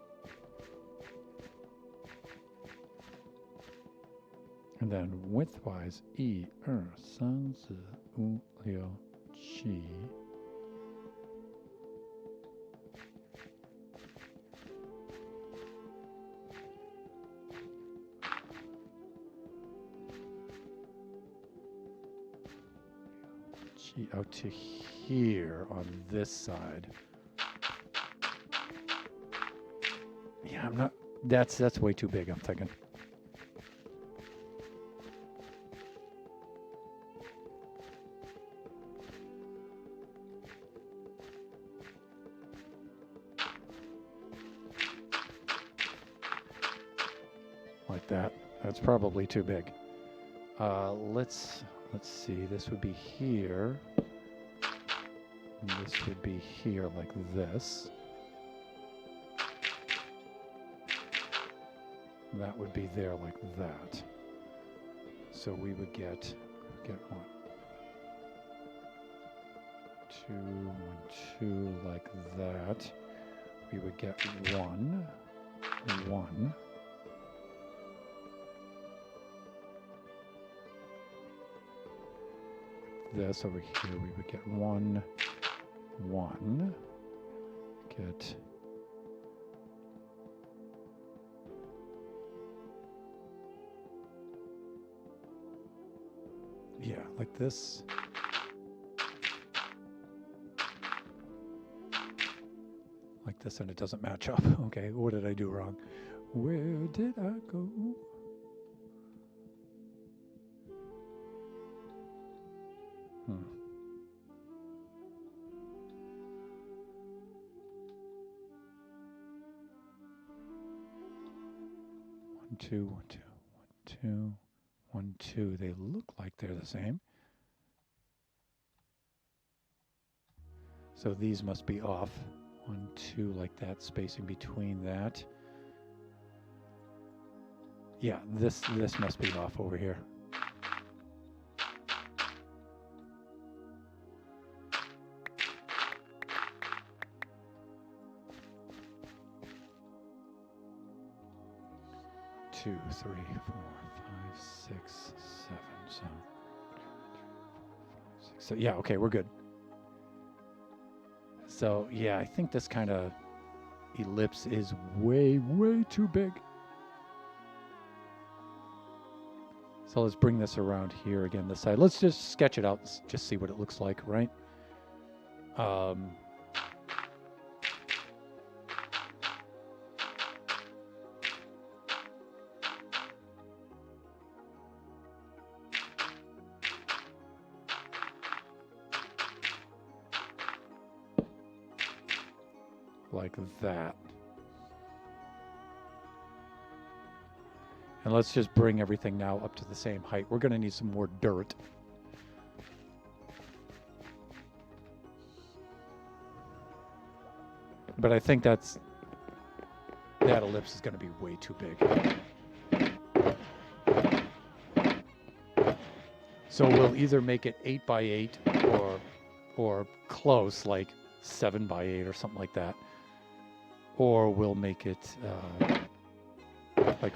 Speaker 1: And then widthwise, 1, 2, 3, 4, 5, 6. out to here on this side. Yeah, I'm not. That's way too big, I'm thinking. Like that. That's probably too big. Let's see. This would be here. And this would be here like this. That would be there like that. So we would get 1, 2, 1, 2 like that. We would get 1, 1. This over here, we would get 1, 1. Get yeah, like this. Like this, and it doesn't match up. Okay, what did I do wrong? Where did I go? Hmm. 1, 2, 1, 2, 1, 2, 1, 2. They look like they're the same. So these must be off. 1, 2 like that, spacing between that. Yeah, this must be off over here. Two, 3, 4, 5, 6, 7. So, 6, so yeah, okay, we're good. So yeah, I think this kind of ellipse is way too big. So let's bring this around here again, this side. Let's just sketch it out, just see what it looks like, right? Like that. And let's just bring everything now up to the same height. We're going to need some more dirt. But I think that ellipse is going to be way too big. So we'll either make it 8 by 8 or close, like 7 by 8 or something like that. Or we'll make it like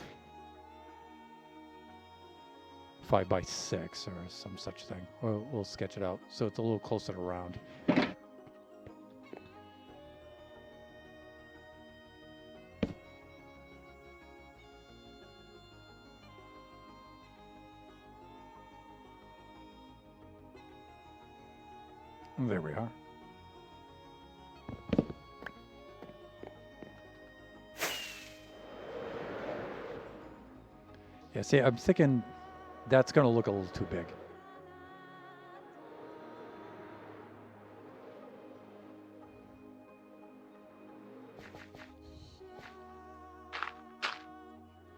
Speaker 1: 5 by 6 or some such thing. We'll sketch it out so it's a little closer to round. There we are. Yeah, see, I'm thinking that's going to look a little too big.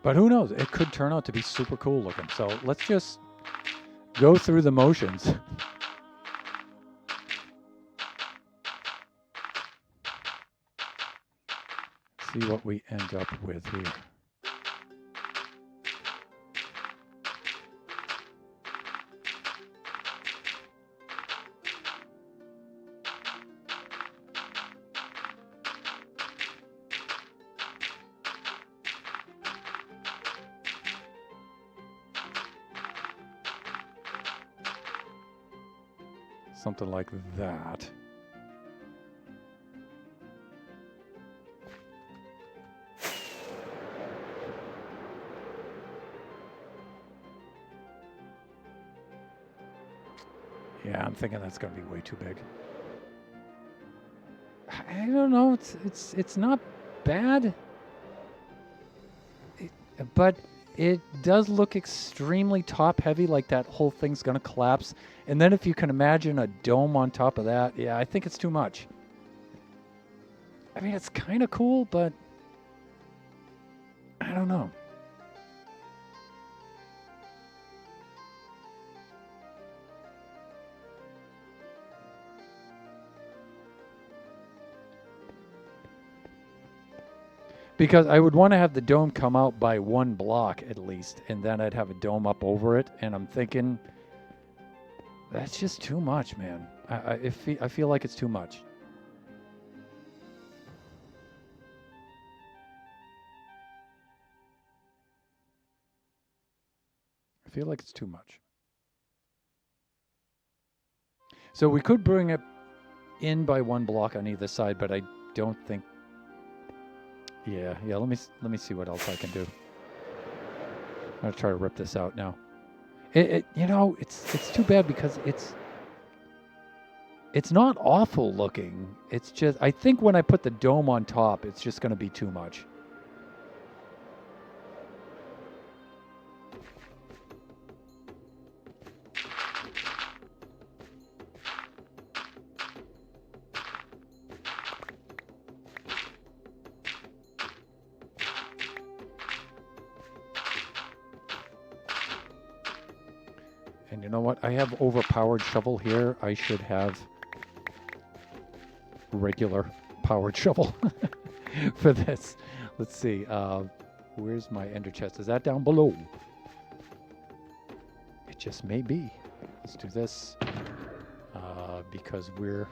Speaker 1: But who knows? It could turn out to be super cool looking. So let's just go through the motions. See what we end up with here. Something like that. Yeah, I'm thinking that's going to be way too big. I don't know. It's not bad, it, but it does look extremely top heavy, like that whole thing's going to collapse. And then if you can imagine a dome on top of that, yeah, I think it's too much. I mean, it's kind of cool, but I don't know. Because I would want to have the dome come out by one block at least, and then I'd have a dome up over it. And I'm thinking, that's just too much, man. I feel like it's too much. I feel like it's too much. So we could bring it in by one block on either side, but I don't think. Yeah. Let me see what else I can do. I'm gonna try to rip this out now. It's too bad because it's not awful looking. It's just I think when I put the dome on top, it's just gonna be too much. And you know what? I have overpowered shovel here. I should have regular powered shovel for this. Let's see. Where's my ender chest? Is that down below? It just may be. Let's do this. Because we're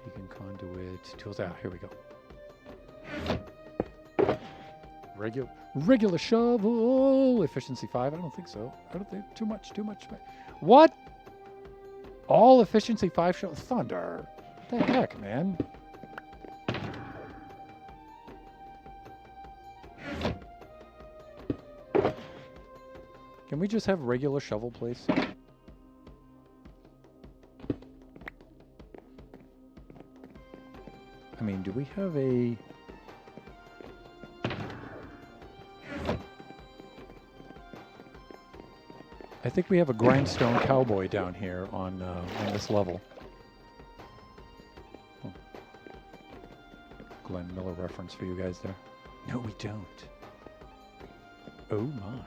Speaker 1: beacon conduit tools. Ah, here we go. Regular shovel. Efficiency 5. I don't think so. I don't think too much. What? All efficiency 5 shovel. Thunder. What the heck, man? Can we just have regular shovel, please? I mean, do we have a... I think we have a grindstone cowboy down here on this level. Oh. Glenn Miller reference for you guys there. No, we don't. Oh my.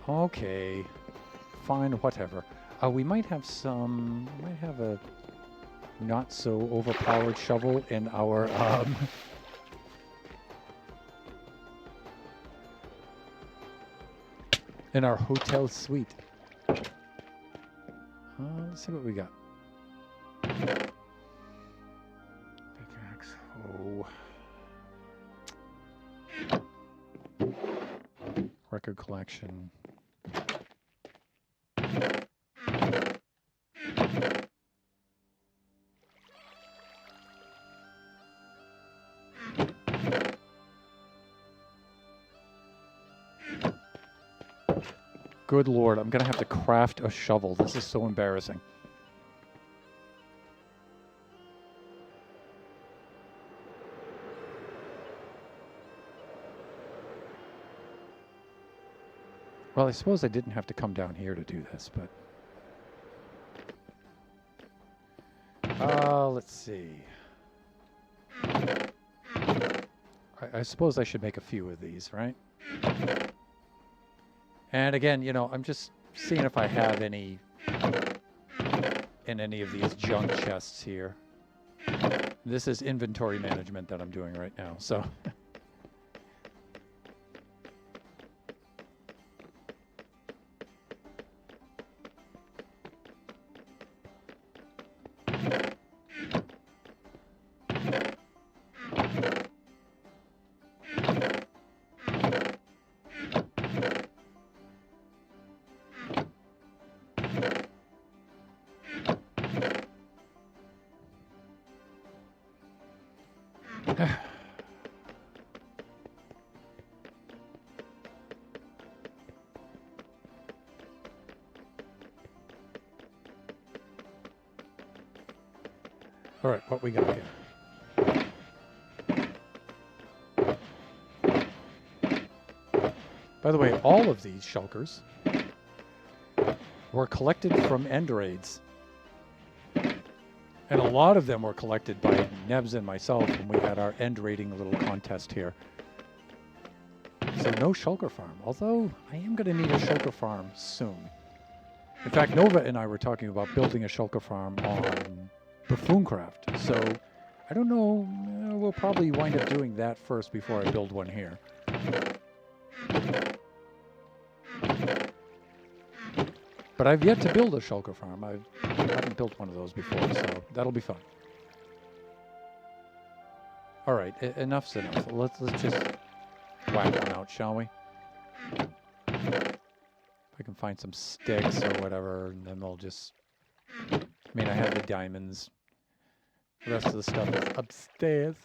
Speaker 1: Okay. Fine, whatever. We might have some... We might have a not so overpowered shovel in our... in our hotel suite. Let's see what we got. Pickaxe. Oh. Record collection. Good Lord, I'm going to have to craft a shovel. This is so embarrassing. Well, I suppose I didn't have to come down here to do this, but... let's see. I suppose I should make a few of these, right? And again, you know, I'm just seeing if I have any in any of these junk chests here. This is inventory management that I'm doing right now, so... All right, what we got here? By the way, all of these shulkers were collected from end raids. And a lot of them were collected by Nebs and myself when we had our end raiding little contest here. So no shulker farm, although I am going to need a shulker farm soon. In fact, Nova and I were talking about building a shulker farm on Buffooncraft. So I don't know, we'll probably wind up doing that first before I build one here. But I've yet to build a shulker farm. I haven't built one of those before, so that'll be fun. All right, enough's enough. Let's just whack one out, shall we? If I can find some sticks or whatever, and then we'll just... I mean, I have the diamonds. The rest of the stuff is upstairs.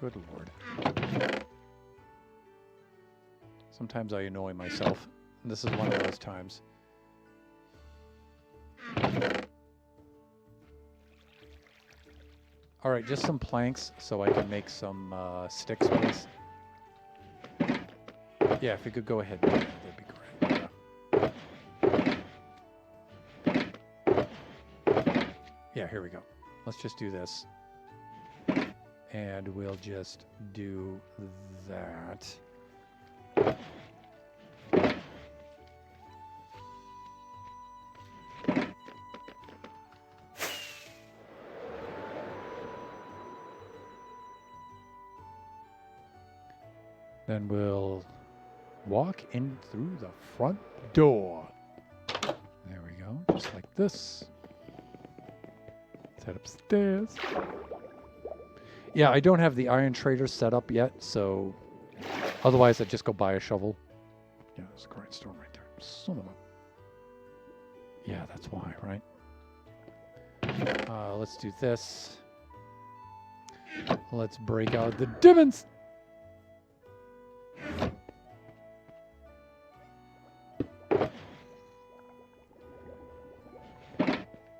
Speaker 1: Good Lord. Sometimes I annoy myself, and this is one of those times. All right, just some planks so I can make some sticks, please. Yeah, if you could go ahead and do that, that'd be great. Yeah, here we go. Let's just do this. And we'll just do that. Then we'll walk in through the front door. There we go, just like this. Let's head upstairs. Yeah, I don't have the iron trader set up yet, so otherwise I'd just go buy a shovel. Yeah, there's a grindstone right there. Son of a... Yeah, that's why, right? Let's do this. Let's break out the diamonds.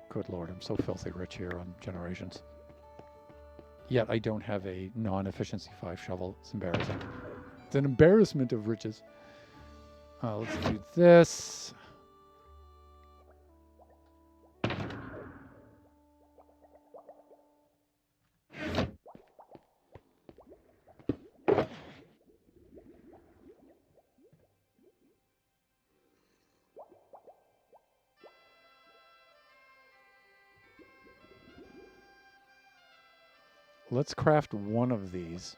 Speaker 1: Good Lord, I'm so filthy rich here on Generations. Yet I don't have a non-efficiency 5 shovel. It's embarrassing. It's an embarrassment of riches. Let's do this. Let's craft one of these.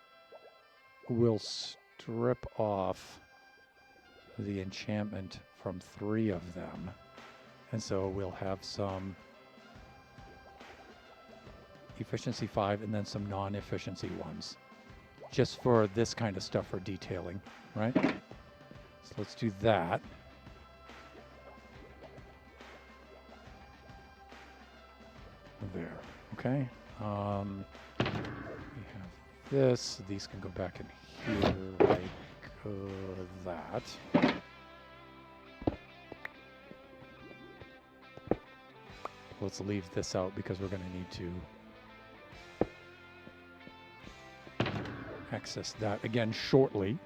Speaker 1: We'll strip off the enchantment from 3 of them. And so we'll have some efficiency 5 and then some non-efficiency ones. Just for this kind of stuff for detailing, right? So let's do that. There, okay. We have this. These can go back in here like that. Let's leave this out because we're going to need to access that again shortly.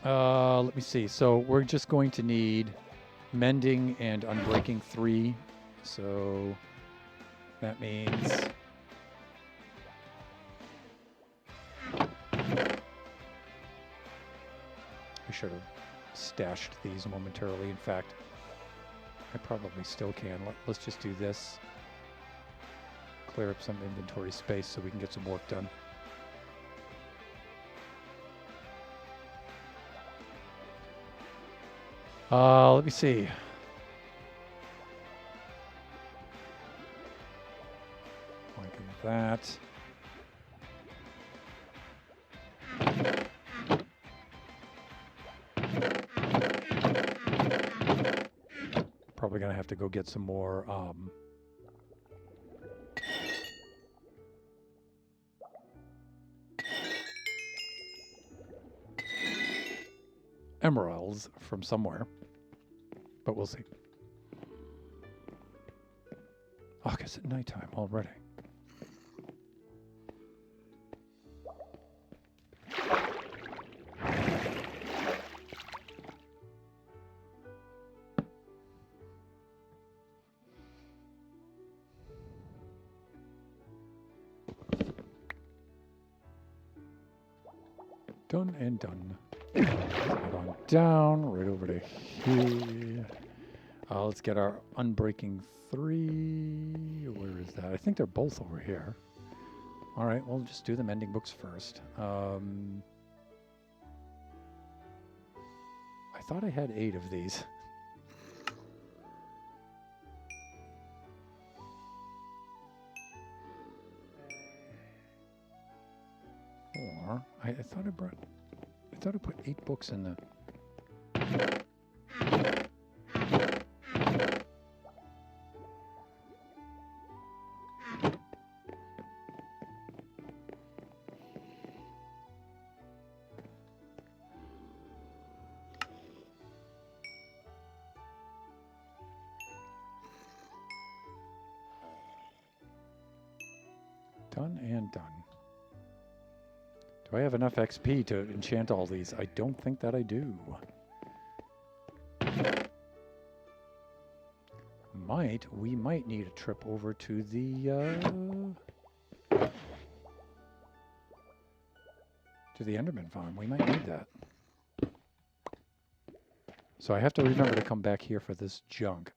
Speaker 1: Let me see. So we're just going to need mending and unbreaking 3. So that means I should have stashed these momentarily. In fact, I probably still can. Let's just do this. Clear up some inventory space so we can get some work done. Let me see. That. Probably gonna have to go get some more emeralds from somewhere. But we'll see. Oh, I guess it's nighttime already. Done and done. Head on down, right over to here. Let's get our Unbreaking 3. Where is that? I think they're both over here. All right, we'll just do the mending books first. I thought I had 8 of these. Or I thought I put 8 books in the. Done and done. Do I have enough XP to enchant all these? I don't think that I do. We might need a trip over to the Enderman farm. We might need that. So I have to remember to come back here for this junk.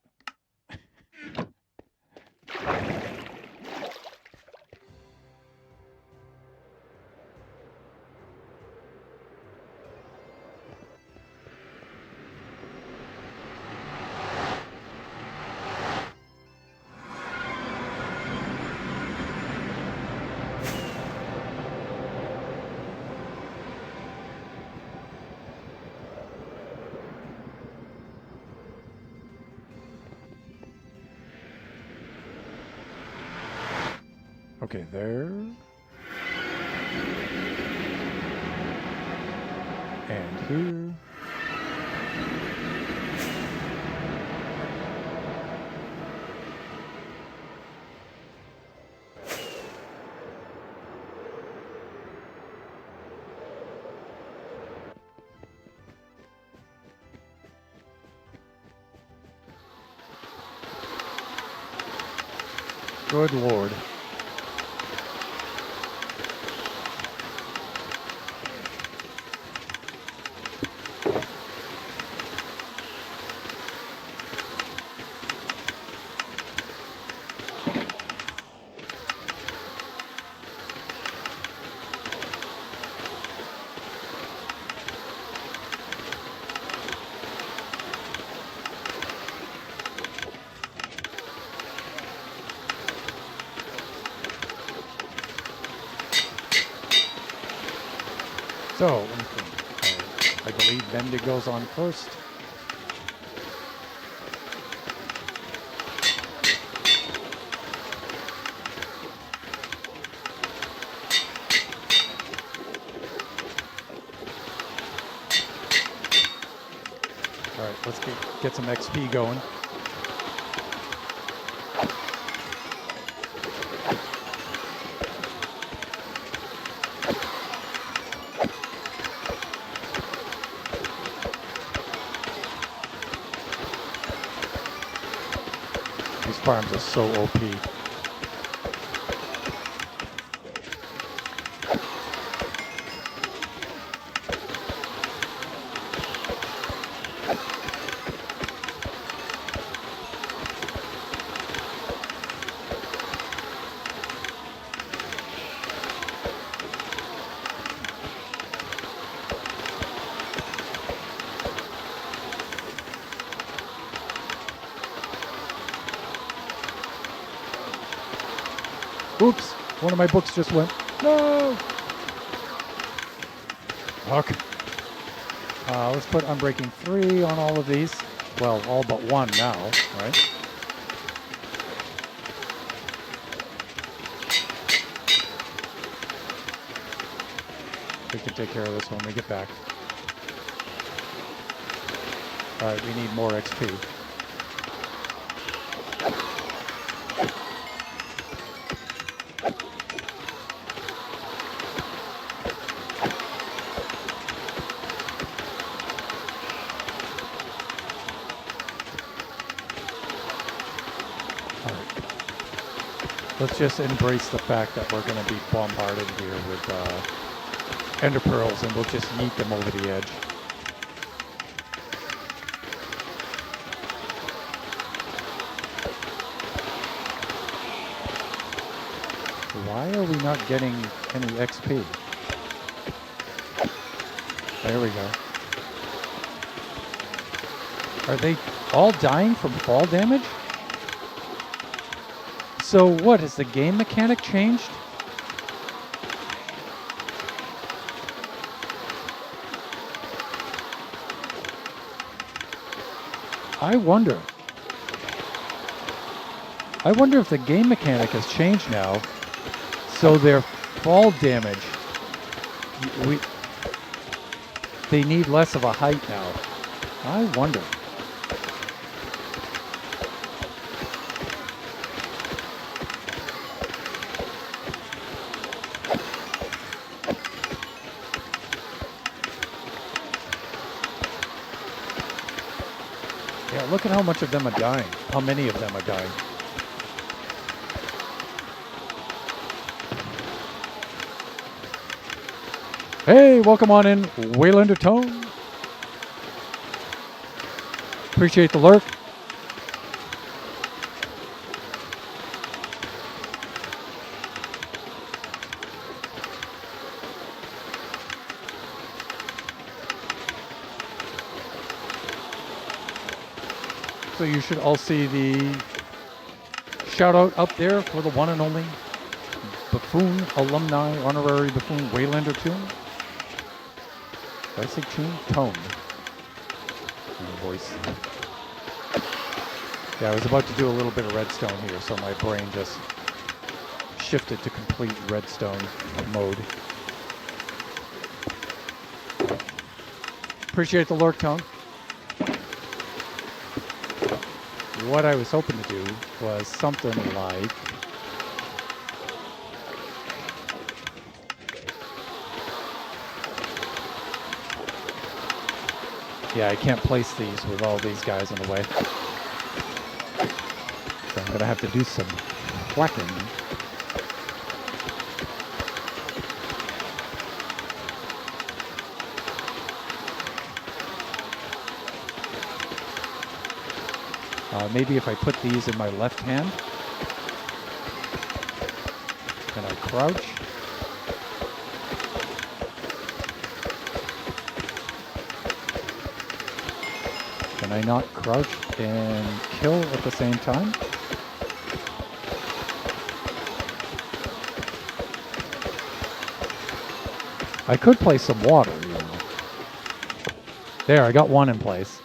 Speaker 1: Okay, there. And here. Good Lord. So, I believe Bendig goes on first. All right, let's get some XP going. These farms are so OP. Oops, one of my books just went. No! Okay. Let's put Unbreaking 3 on all of these. Well, all but one now, right? We can take care of this when we get back. Alright, we need more XP. Let's just embrace the fact that we're going to be bombarded here with ender pearls, and we'll just yeet them over the edge. Why are we not getting any XP? There we go. Are they all dying from fall damage? So what, has the game mechanic changed? I wonder if the game mechanic has changed now, so their fall damage, they need less of a height now. I wonder. Yeah, look at how much of them are dying. How many of them are dying. Hey, welcome on in, Waylander Tone. Appreciate the lurk. So you should all see the shout out up there for the one and only Buffoon Alumni Honorary Buffoon Waylander Tune. Did I say tune? Tone. Voice. Yeah, I was about to do a little bit of redstone here, so my brain just shifted to complete redstone mode. Appreciate the lurk, Tone. What I was hoping to do was something like yeah, I can't place these with all these guys in the way. So I'm gonna have to do some whacking. Maybe if I put these in my left hand, and I crouch. Can I not crouch and kill at the same time? I could place some water, you know. There, I got one in place.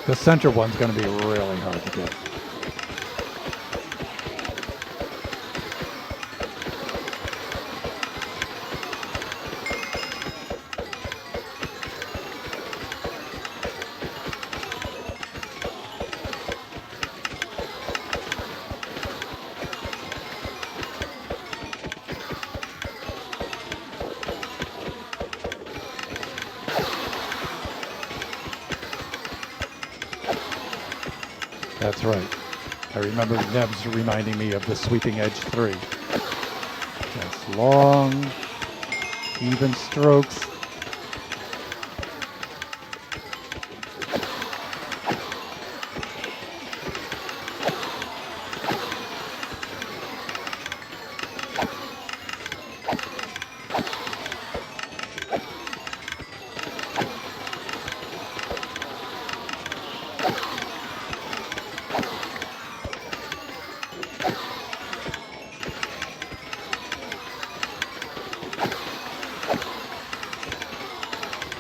Speaker 1: The center one's going to be really hard to get. That's right. I remember Nebs reminding me of the Sweeping Edge 3. Just long, even strokes.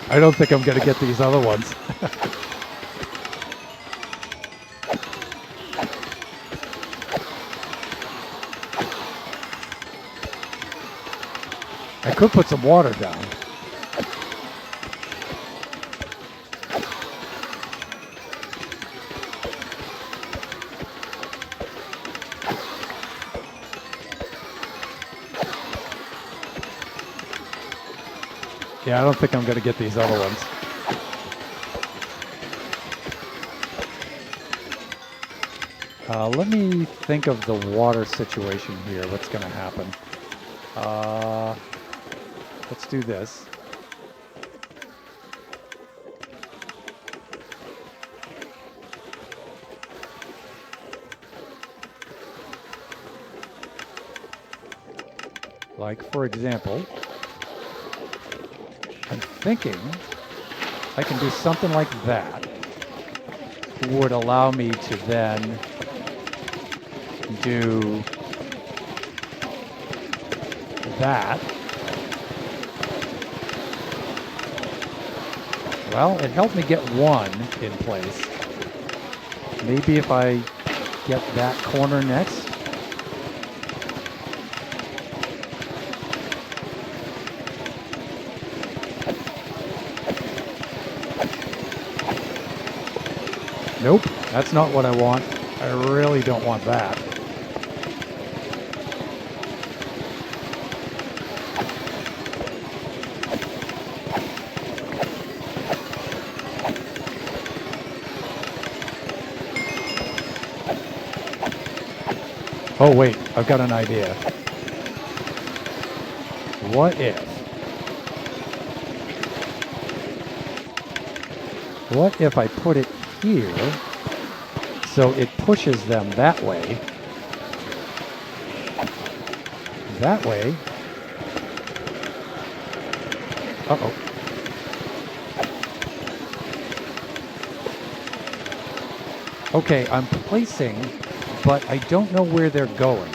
Speaker 1: I don't think I'm going to get these other ones. I could put some water down. Yeah, I don't think I'm going to get these other ones. Let me think of the water situation here. What's going to happen? Let's do this. Like, for example, I'm thinking I can do something like that. Would allow me to then do that. Well, it helped me get one in place. Maybe if I get that corner next. Nope, that's not what I want. I really don't want that. Oh wait, I've got an idea. What if I put it here so it pushes them that way? That way. Uh-oh. Okay, I'm placing, but I don't know where they're going.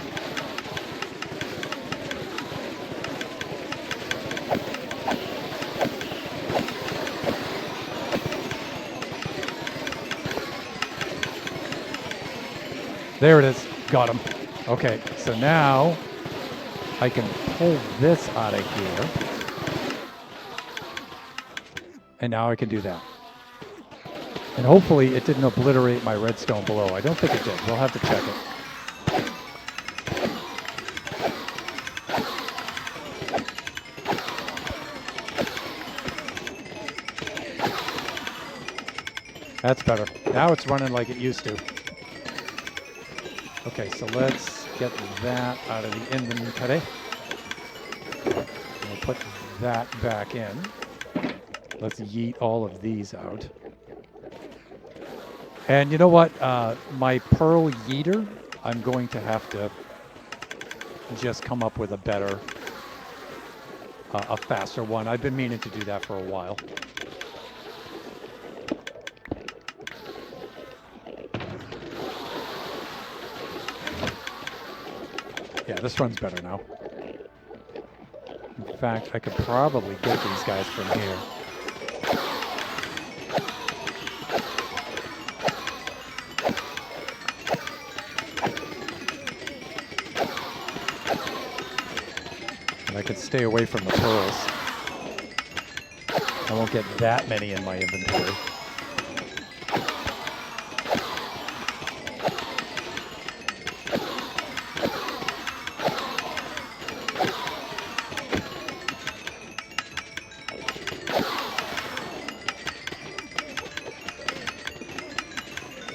Speaker 1: There it is. Got him. Okay, so now I can pull this out of here. And now I can do that. And hopefully it didn't obliterate my redstone below. I don't think it did. We'll have to check it. That's better. Now it's running like it used to. Okay, so let's get that out of the inventory. We'll put that back in. Let's yeet all of these out. And you know what? My pearl yeeter, I'm going to have to just come up with a better, a faster one. I've been meaning to do that for a while. Yeah, this runs better now. In fact, I could probably get these guys from here. And I could stay away from the pearls. I won't get that many in my inventory.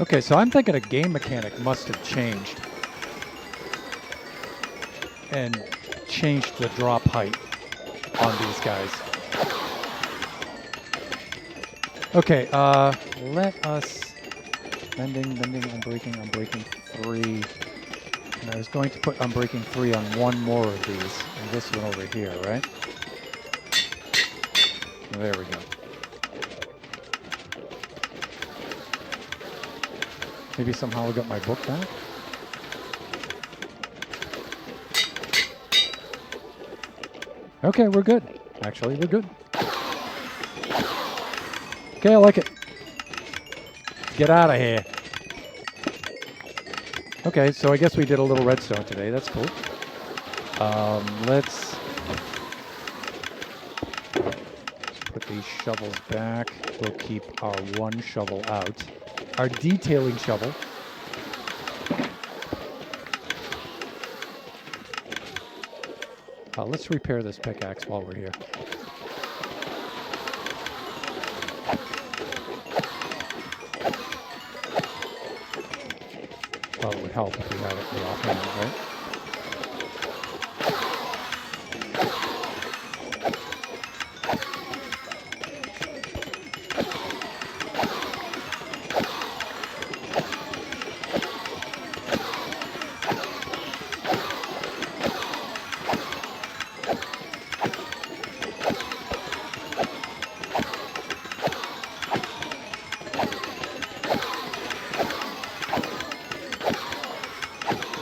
Speaker 1: Okay, so I'm thinking a game mechanic must have changed and changed the drop height on these guys. Okay, let us bending, unbreaking 3. And I was going to put unbreaking 3 on one more of these, and this one over here, right? There we go. Maybe somehow I got my book back. Okay, we're good. Actually, we're good. Okay, I like it. Get out of here. Okay, so I guess we did a little redstone today. That's cool. Let's a shovel back. We'll keep our one shovel out. Our detailing shovel. Let's repair this pickaxe while we're here. Well, it would help if we had it in the offhand, right?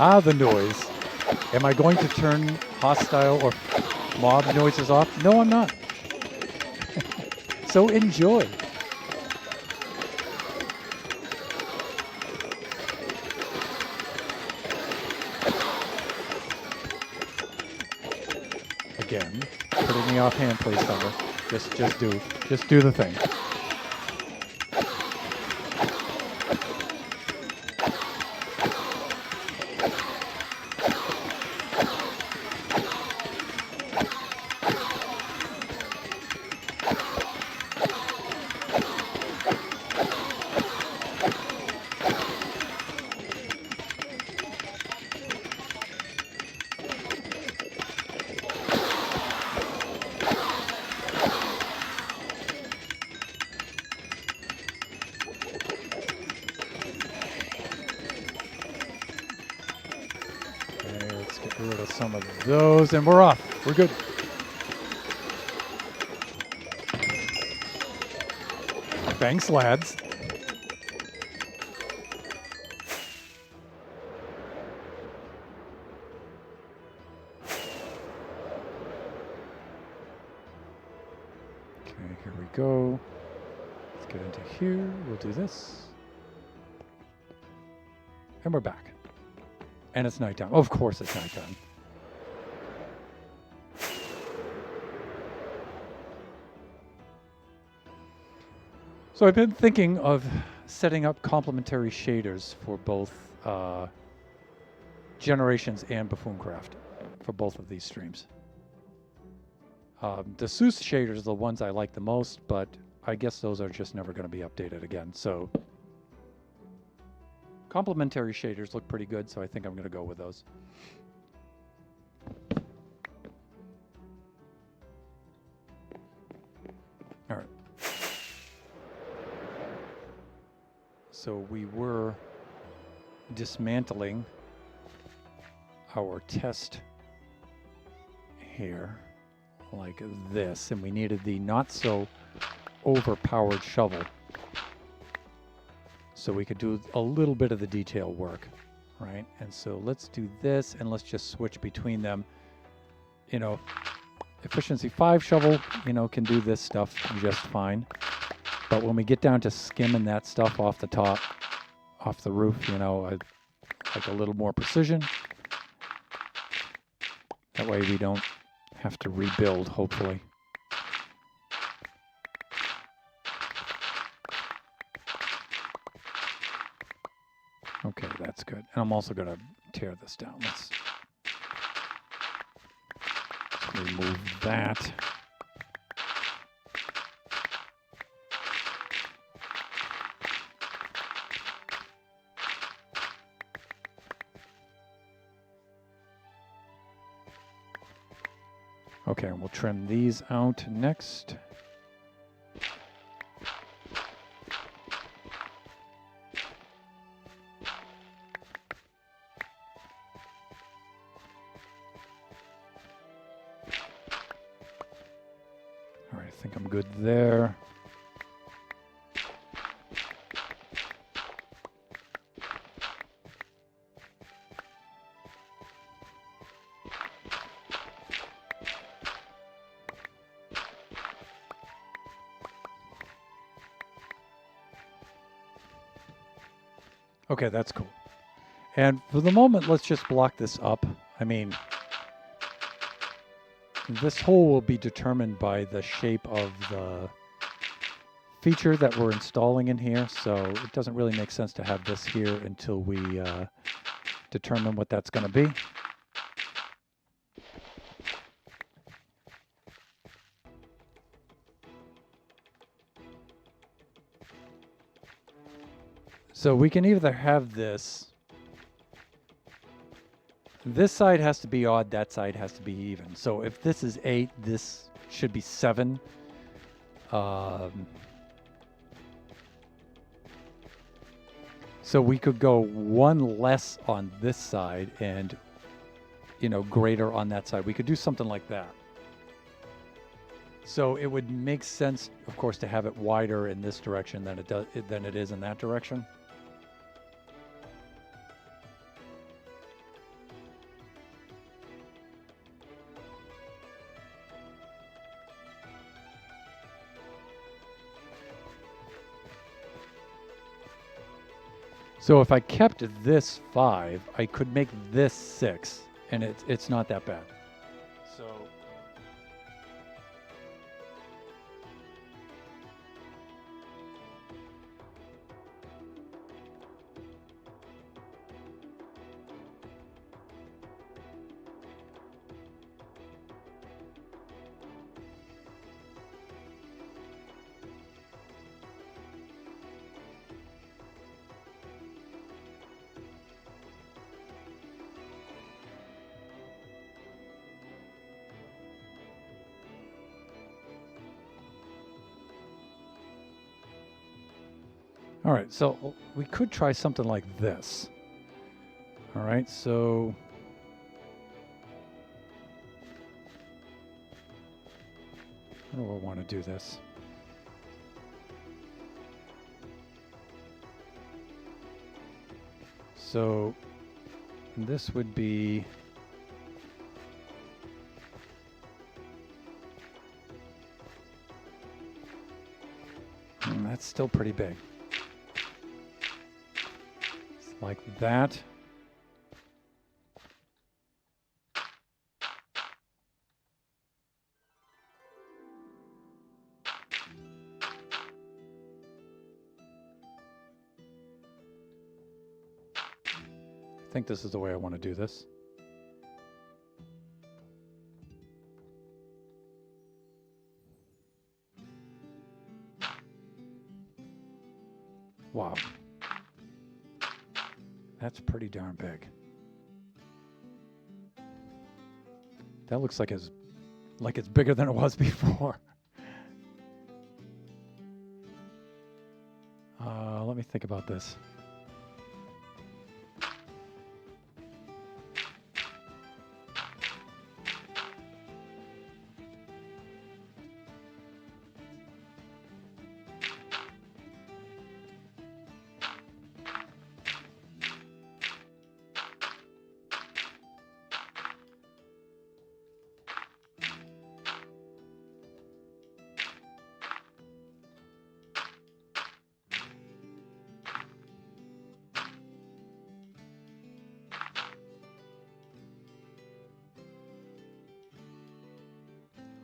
Speaker 1: Ah, the noise. Am I going to turn hostile or mob noises off? No, I'm not. So enjoy. Again, put it in the offhand, please, Thunder. Just do the thing. Get rid of some of those, and we're off. We're good. Thanks, lads. Okay, here we go. Let's get into here. We'll do this. And we're back. And it's nighttime. Of course it's nighttime. So I've been thinking of setting up complementary shaders for both Generations and Buffooncraft for both of these streams. The Seuss shaders are the ones I like the most, but I guess those are just never going to be updated again. So complementary shaders look pretty good, so I think I'm going to go with those. All right. So we were dismantling our test here like this, and we needed the not so overpowered shovel so we could do a little bit of the detail work, right? And so let's do this, and let's just switch between them. You know, efficiency 5 shovel, you know, can do this stuff just fine. But when we get down to skimming that stuff off the top, off the roof, you know, I like a little more precision. That way we don't have to rebuild, hopefully. Okay, that's good. And I'm also going to tear this down. Let's remove that. Okay, and we'll trim these out next. All right, I think I'm good there. Okay, that's cool. And for the moment, let's just block this up. I mean, this hole will be determined by the shape of feature that we're installing in here, so it doesn't really make sense to have this here until we determine what that's going to be. So we can either have this side has to be odd, that side has to be even. So if this is 8, this should be 7. So we could go 1 less on this side and, greater on that side. We could do something like that. So it would make sense, of course, to have it wider in this direction than it is in that direction. So if I kept this 5, I could make this 6, and it's not that bad. So all right, so we could try something like this. All right, so how do I want to do this? So this would be that's still pretty big. Like that. I think this is the way I want to do this. Wow. That's pretty darn big. That looks like it's bigger than it was before. Let me think about this.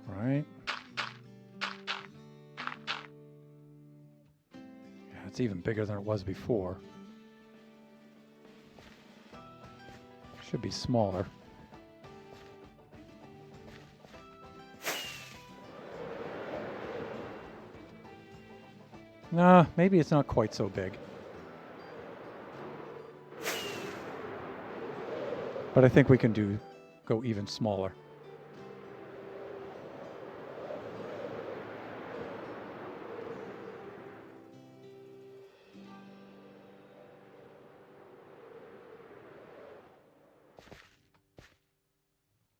Speaker 1: Right. Yeah, it's even bigger than it was before. Should be smaller. Nah, maybe it's not quite so big. But I think we can go even smaller.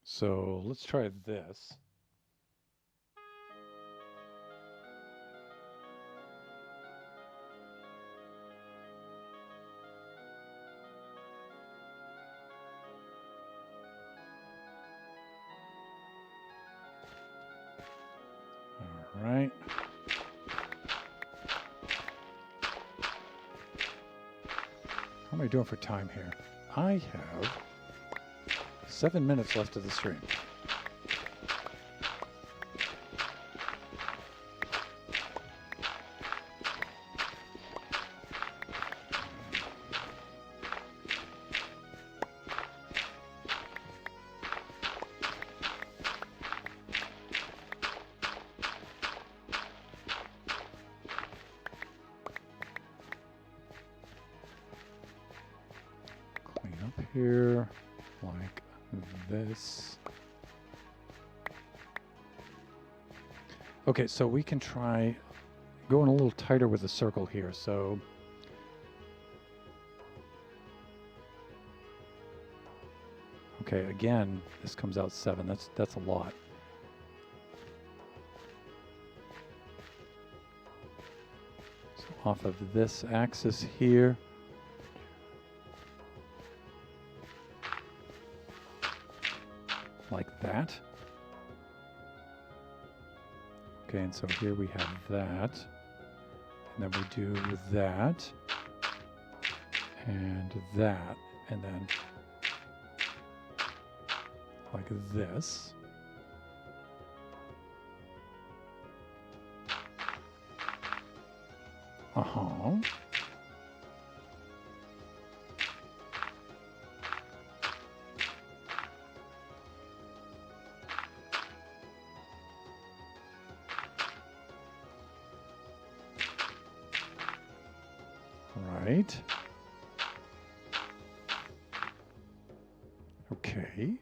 Speaker 1: So let's try this. All right. How am I doing for time here? I have 7 minutes left of the stream. here like this. Okay, so we can try going a little tighter with the circle here. So okay, again, this comes out 7. That's a lot. So off of this axis here, like that. Okay, and so here we have that. And then we do that. And that. And then like this. Uh-huh. Right. Okay.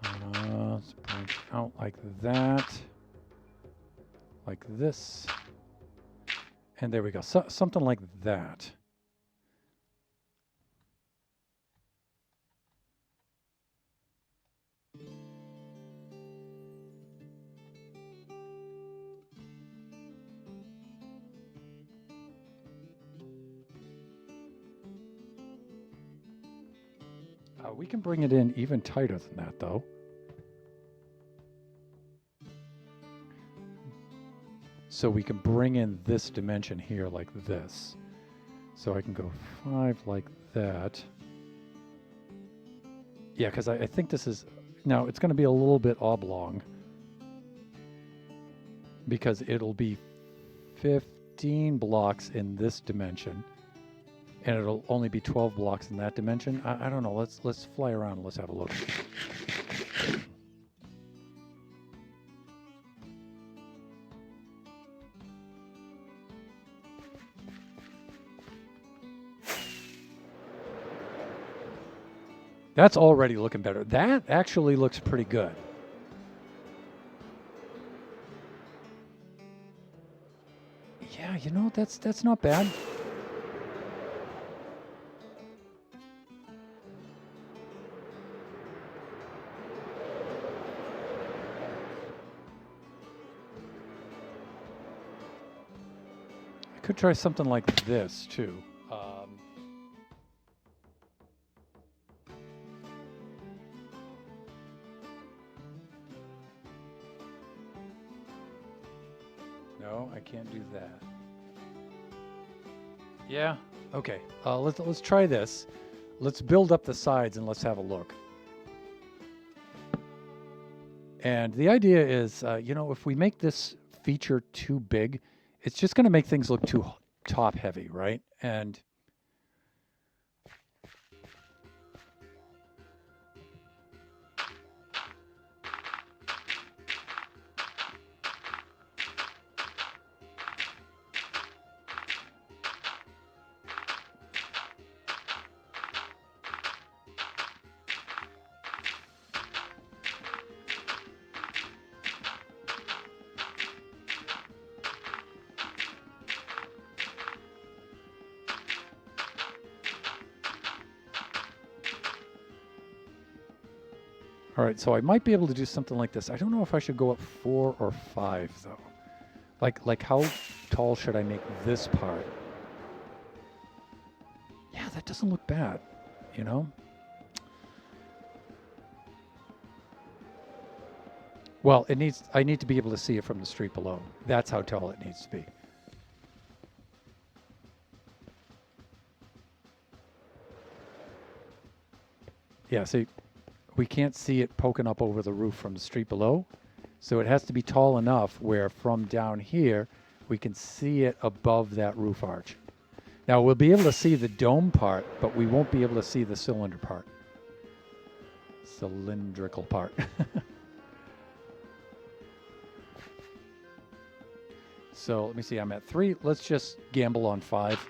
Speaker 1: Let's branch out like that. Like this. And there we go. So, something like that. We can bring it in even tighter than that, though. So we can bring in this dimension here like this. So I can go 5 like that. Yeah, because I think this is... Now, it's going to be a little bit oblong. Because it'll be 15 blocks in this dimension. And it'll only be 12 blocks in that dimension. I don't know. Let's fly around and let's have a look. That's already looking better. That actually looks pretty good. Yeah, you know, that's not bad. I could try something like this too. No, I can't do that. Yeah. Okay. Let's try this. Let's build up the sides and let's have a look. And the idea is, you know, if we make this feature too big, it's just going to make things look too top heavy, right? And all right, so I might be able to do something like this. I don't know if I should go up 4 or 5 though. Like how tall should I make this part? Yeah, that doesn't look bad, you know? Well, I need to be able to see it from the street below. That's how tall it needs to be. Yeah, see, we can't see it poking up over the roof from the street below. So it has to be tall enough where from down here, we can see it above that roof arch. Now we'll be able to see the dome part, but we won't be able to see the cylinder part. Cylindrical part. So let me see, I'm at 3. Let's just gamble on 5.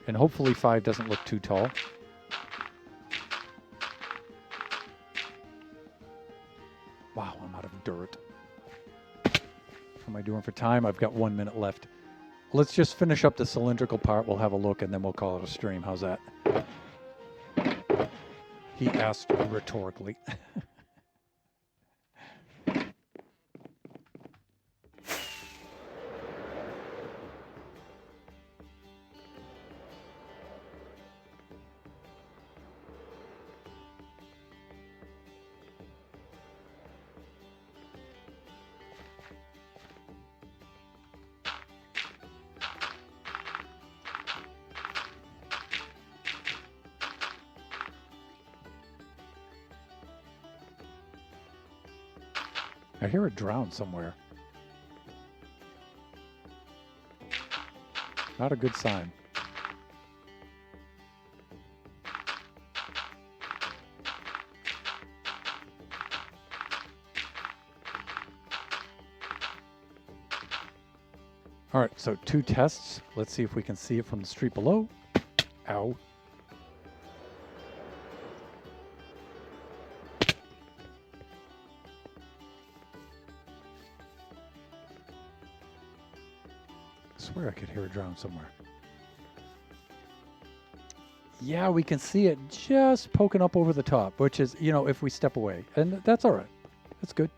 Speaker 1: And hopefully 5 doesn't look too tall. Wow, I'm out of dirt. How am I doing for time? I've got 1 minute left. Let's just finish up the cylindrical part. We'll have a look, and then we'll call it a stream. How's that? He asked rhetorically. I hear it drown somewhere. Not a good sign. All right, so 2 tests. Let's see if we can see it from the street below. Ow. I swear I could hear it drown somewhere. Yeah, we can see it just poking up over the top, which is, you know, if we step away. And that's all right. That's good.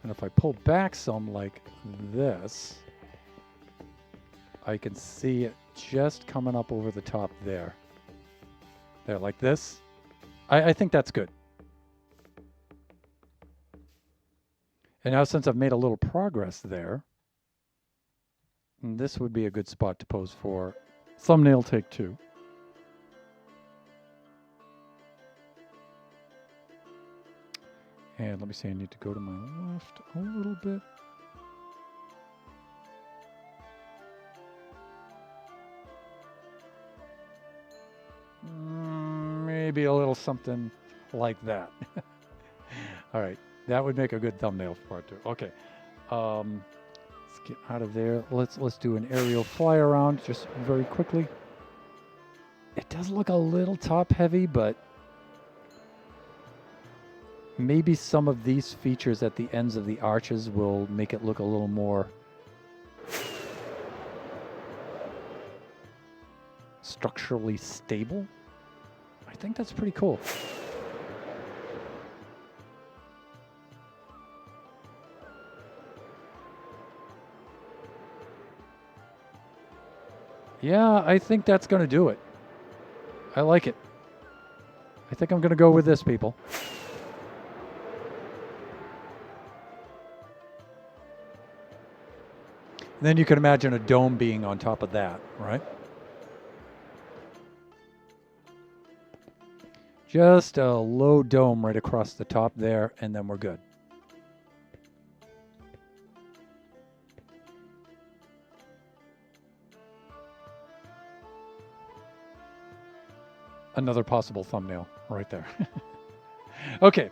Speaker 1: And if I pull back some like this, I can see it just coming up over the top there. There, like this. I think that's good. And now since I've made a little progress there, this would be a good spot to pose for thumbnail take 2. And let me see, I need to go to my left a little bit. Maybe a little something like that. All right, that would make a good thumbnail for it too. Okay, let's get out of there. Let's do an aerial fly around just very quickly. It does look a little top heavy, but maybe some of these features at the ends of the arches will make it look a little more structurally stable. I think that's pretty cool. Yeah, I think that's going to do it. I like it. I think I'm going to go with this, people. And then you can imagine a dome being on top of that, right? Just a low dome right across the top there, and then we're good. Another possible thumbnail right there. Okay.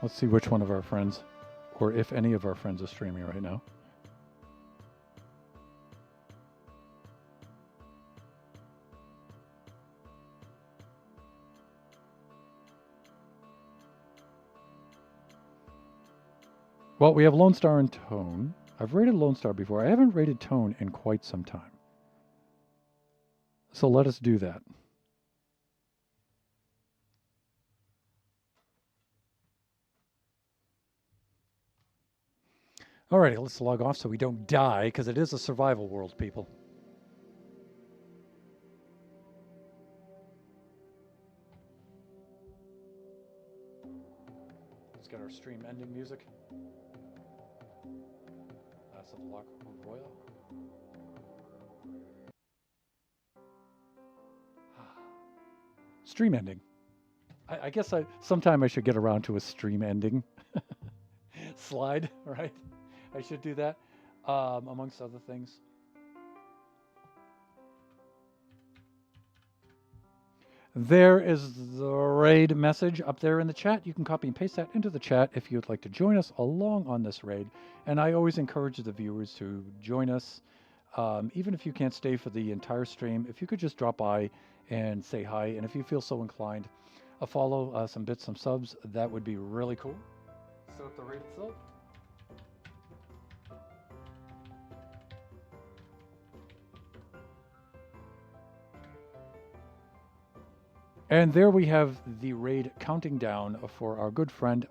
Speaker 1: Let's see which one of our friends, or if any of our friends, is streaming right now. Well, we have Lone Star and Tone. I've rated Lone Star before. I haven't rated Tone in quite some time. So let us do that. Alrighty, let's log off so we don't die, because it is a survival world, people. Let's get our stream ending music. That's a Lock Royal. Stream ending. I guess sometime I should get around to a stream ending slide, right? I should do that, amongst other things. There is the raid message up there in the chat. You can copy and paste that into the chat if you'd like to join us along on this raid. And I always encourage the viewers to join us, even if you can't stay for the entire stream. If you could just drop by and say hi, and if you feel so inclined, a follow, some bits, some subs, that would be really cool. Set up the raid itself. And there we have the raid counting down for our good friend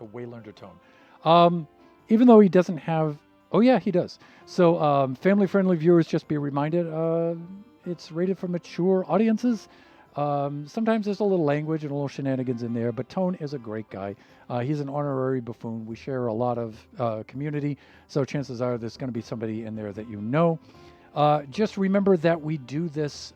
Speaker 1: Waylander Tone. Even though he doesn't have, oh yeah, he does. So family-friendly viewers, just be reminded, it's rated for mature audiences. Sometimes there's a little language and a little shenanigans in there, but Tone is a great guy. He's an honorary buffoon. We share a lot of community, so chances are there's going to be somebody in there that you know. Just remember that we do this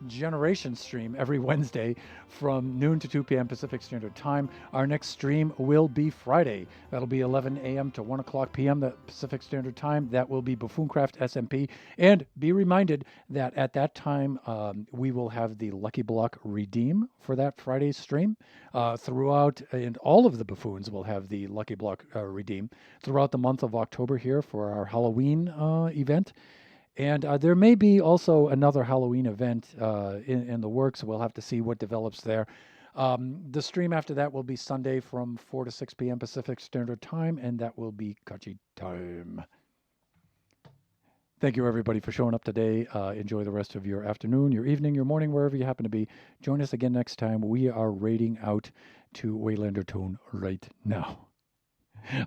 Speaker 1: generation stream every Wednesday from noon to 2 p.m. Pacific Standard Time. Our next stream will be Friday. That'll be 11 a.m. to 1 o'clock p.m. Pacific Standard Time. That will be Buffooncraft SMP. And be reminded that at that time, we will have the Lucky Block redeem for that Friday stream. Throughout, and all of the buffoons will have the Lucky Block redeem throughout the month of October here for our Halloween event. And there may be also another Halloween event in the works. We'll have to see what develops there. The stream after that will be Sunday from 4 to 6 p.m. Pacific Standard Time, and that will be Kachi time. Thank you, everybody, for showing up today. Enjoy the rest of your afternoon, your evening, your morning, wherever you happen to be. Join us again next time. We are raiding out to Waylander Tone right now.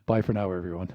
Speaker 1: Bye for now, everyone.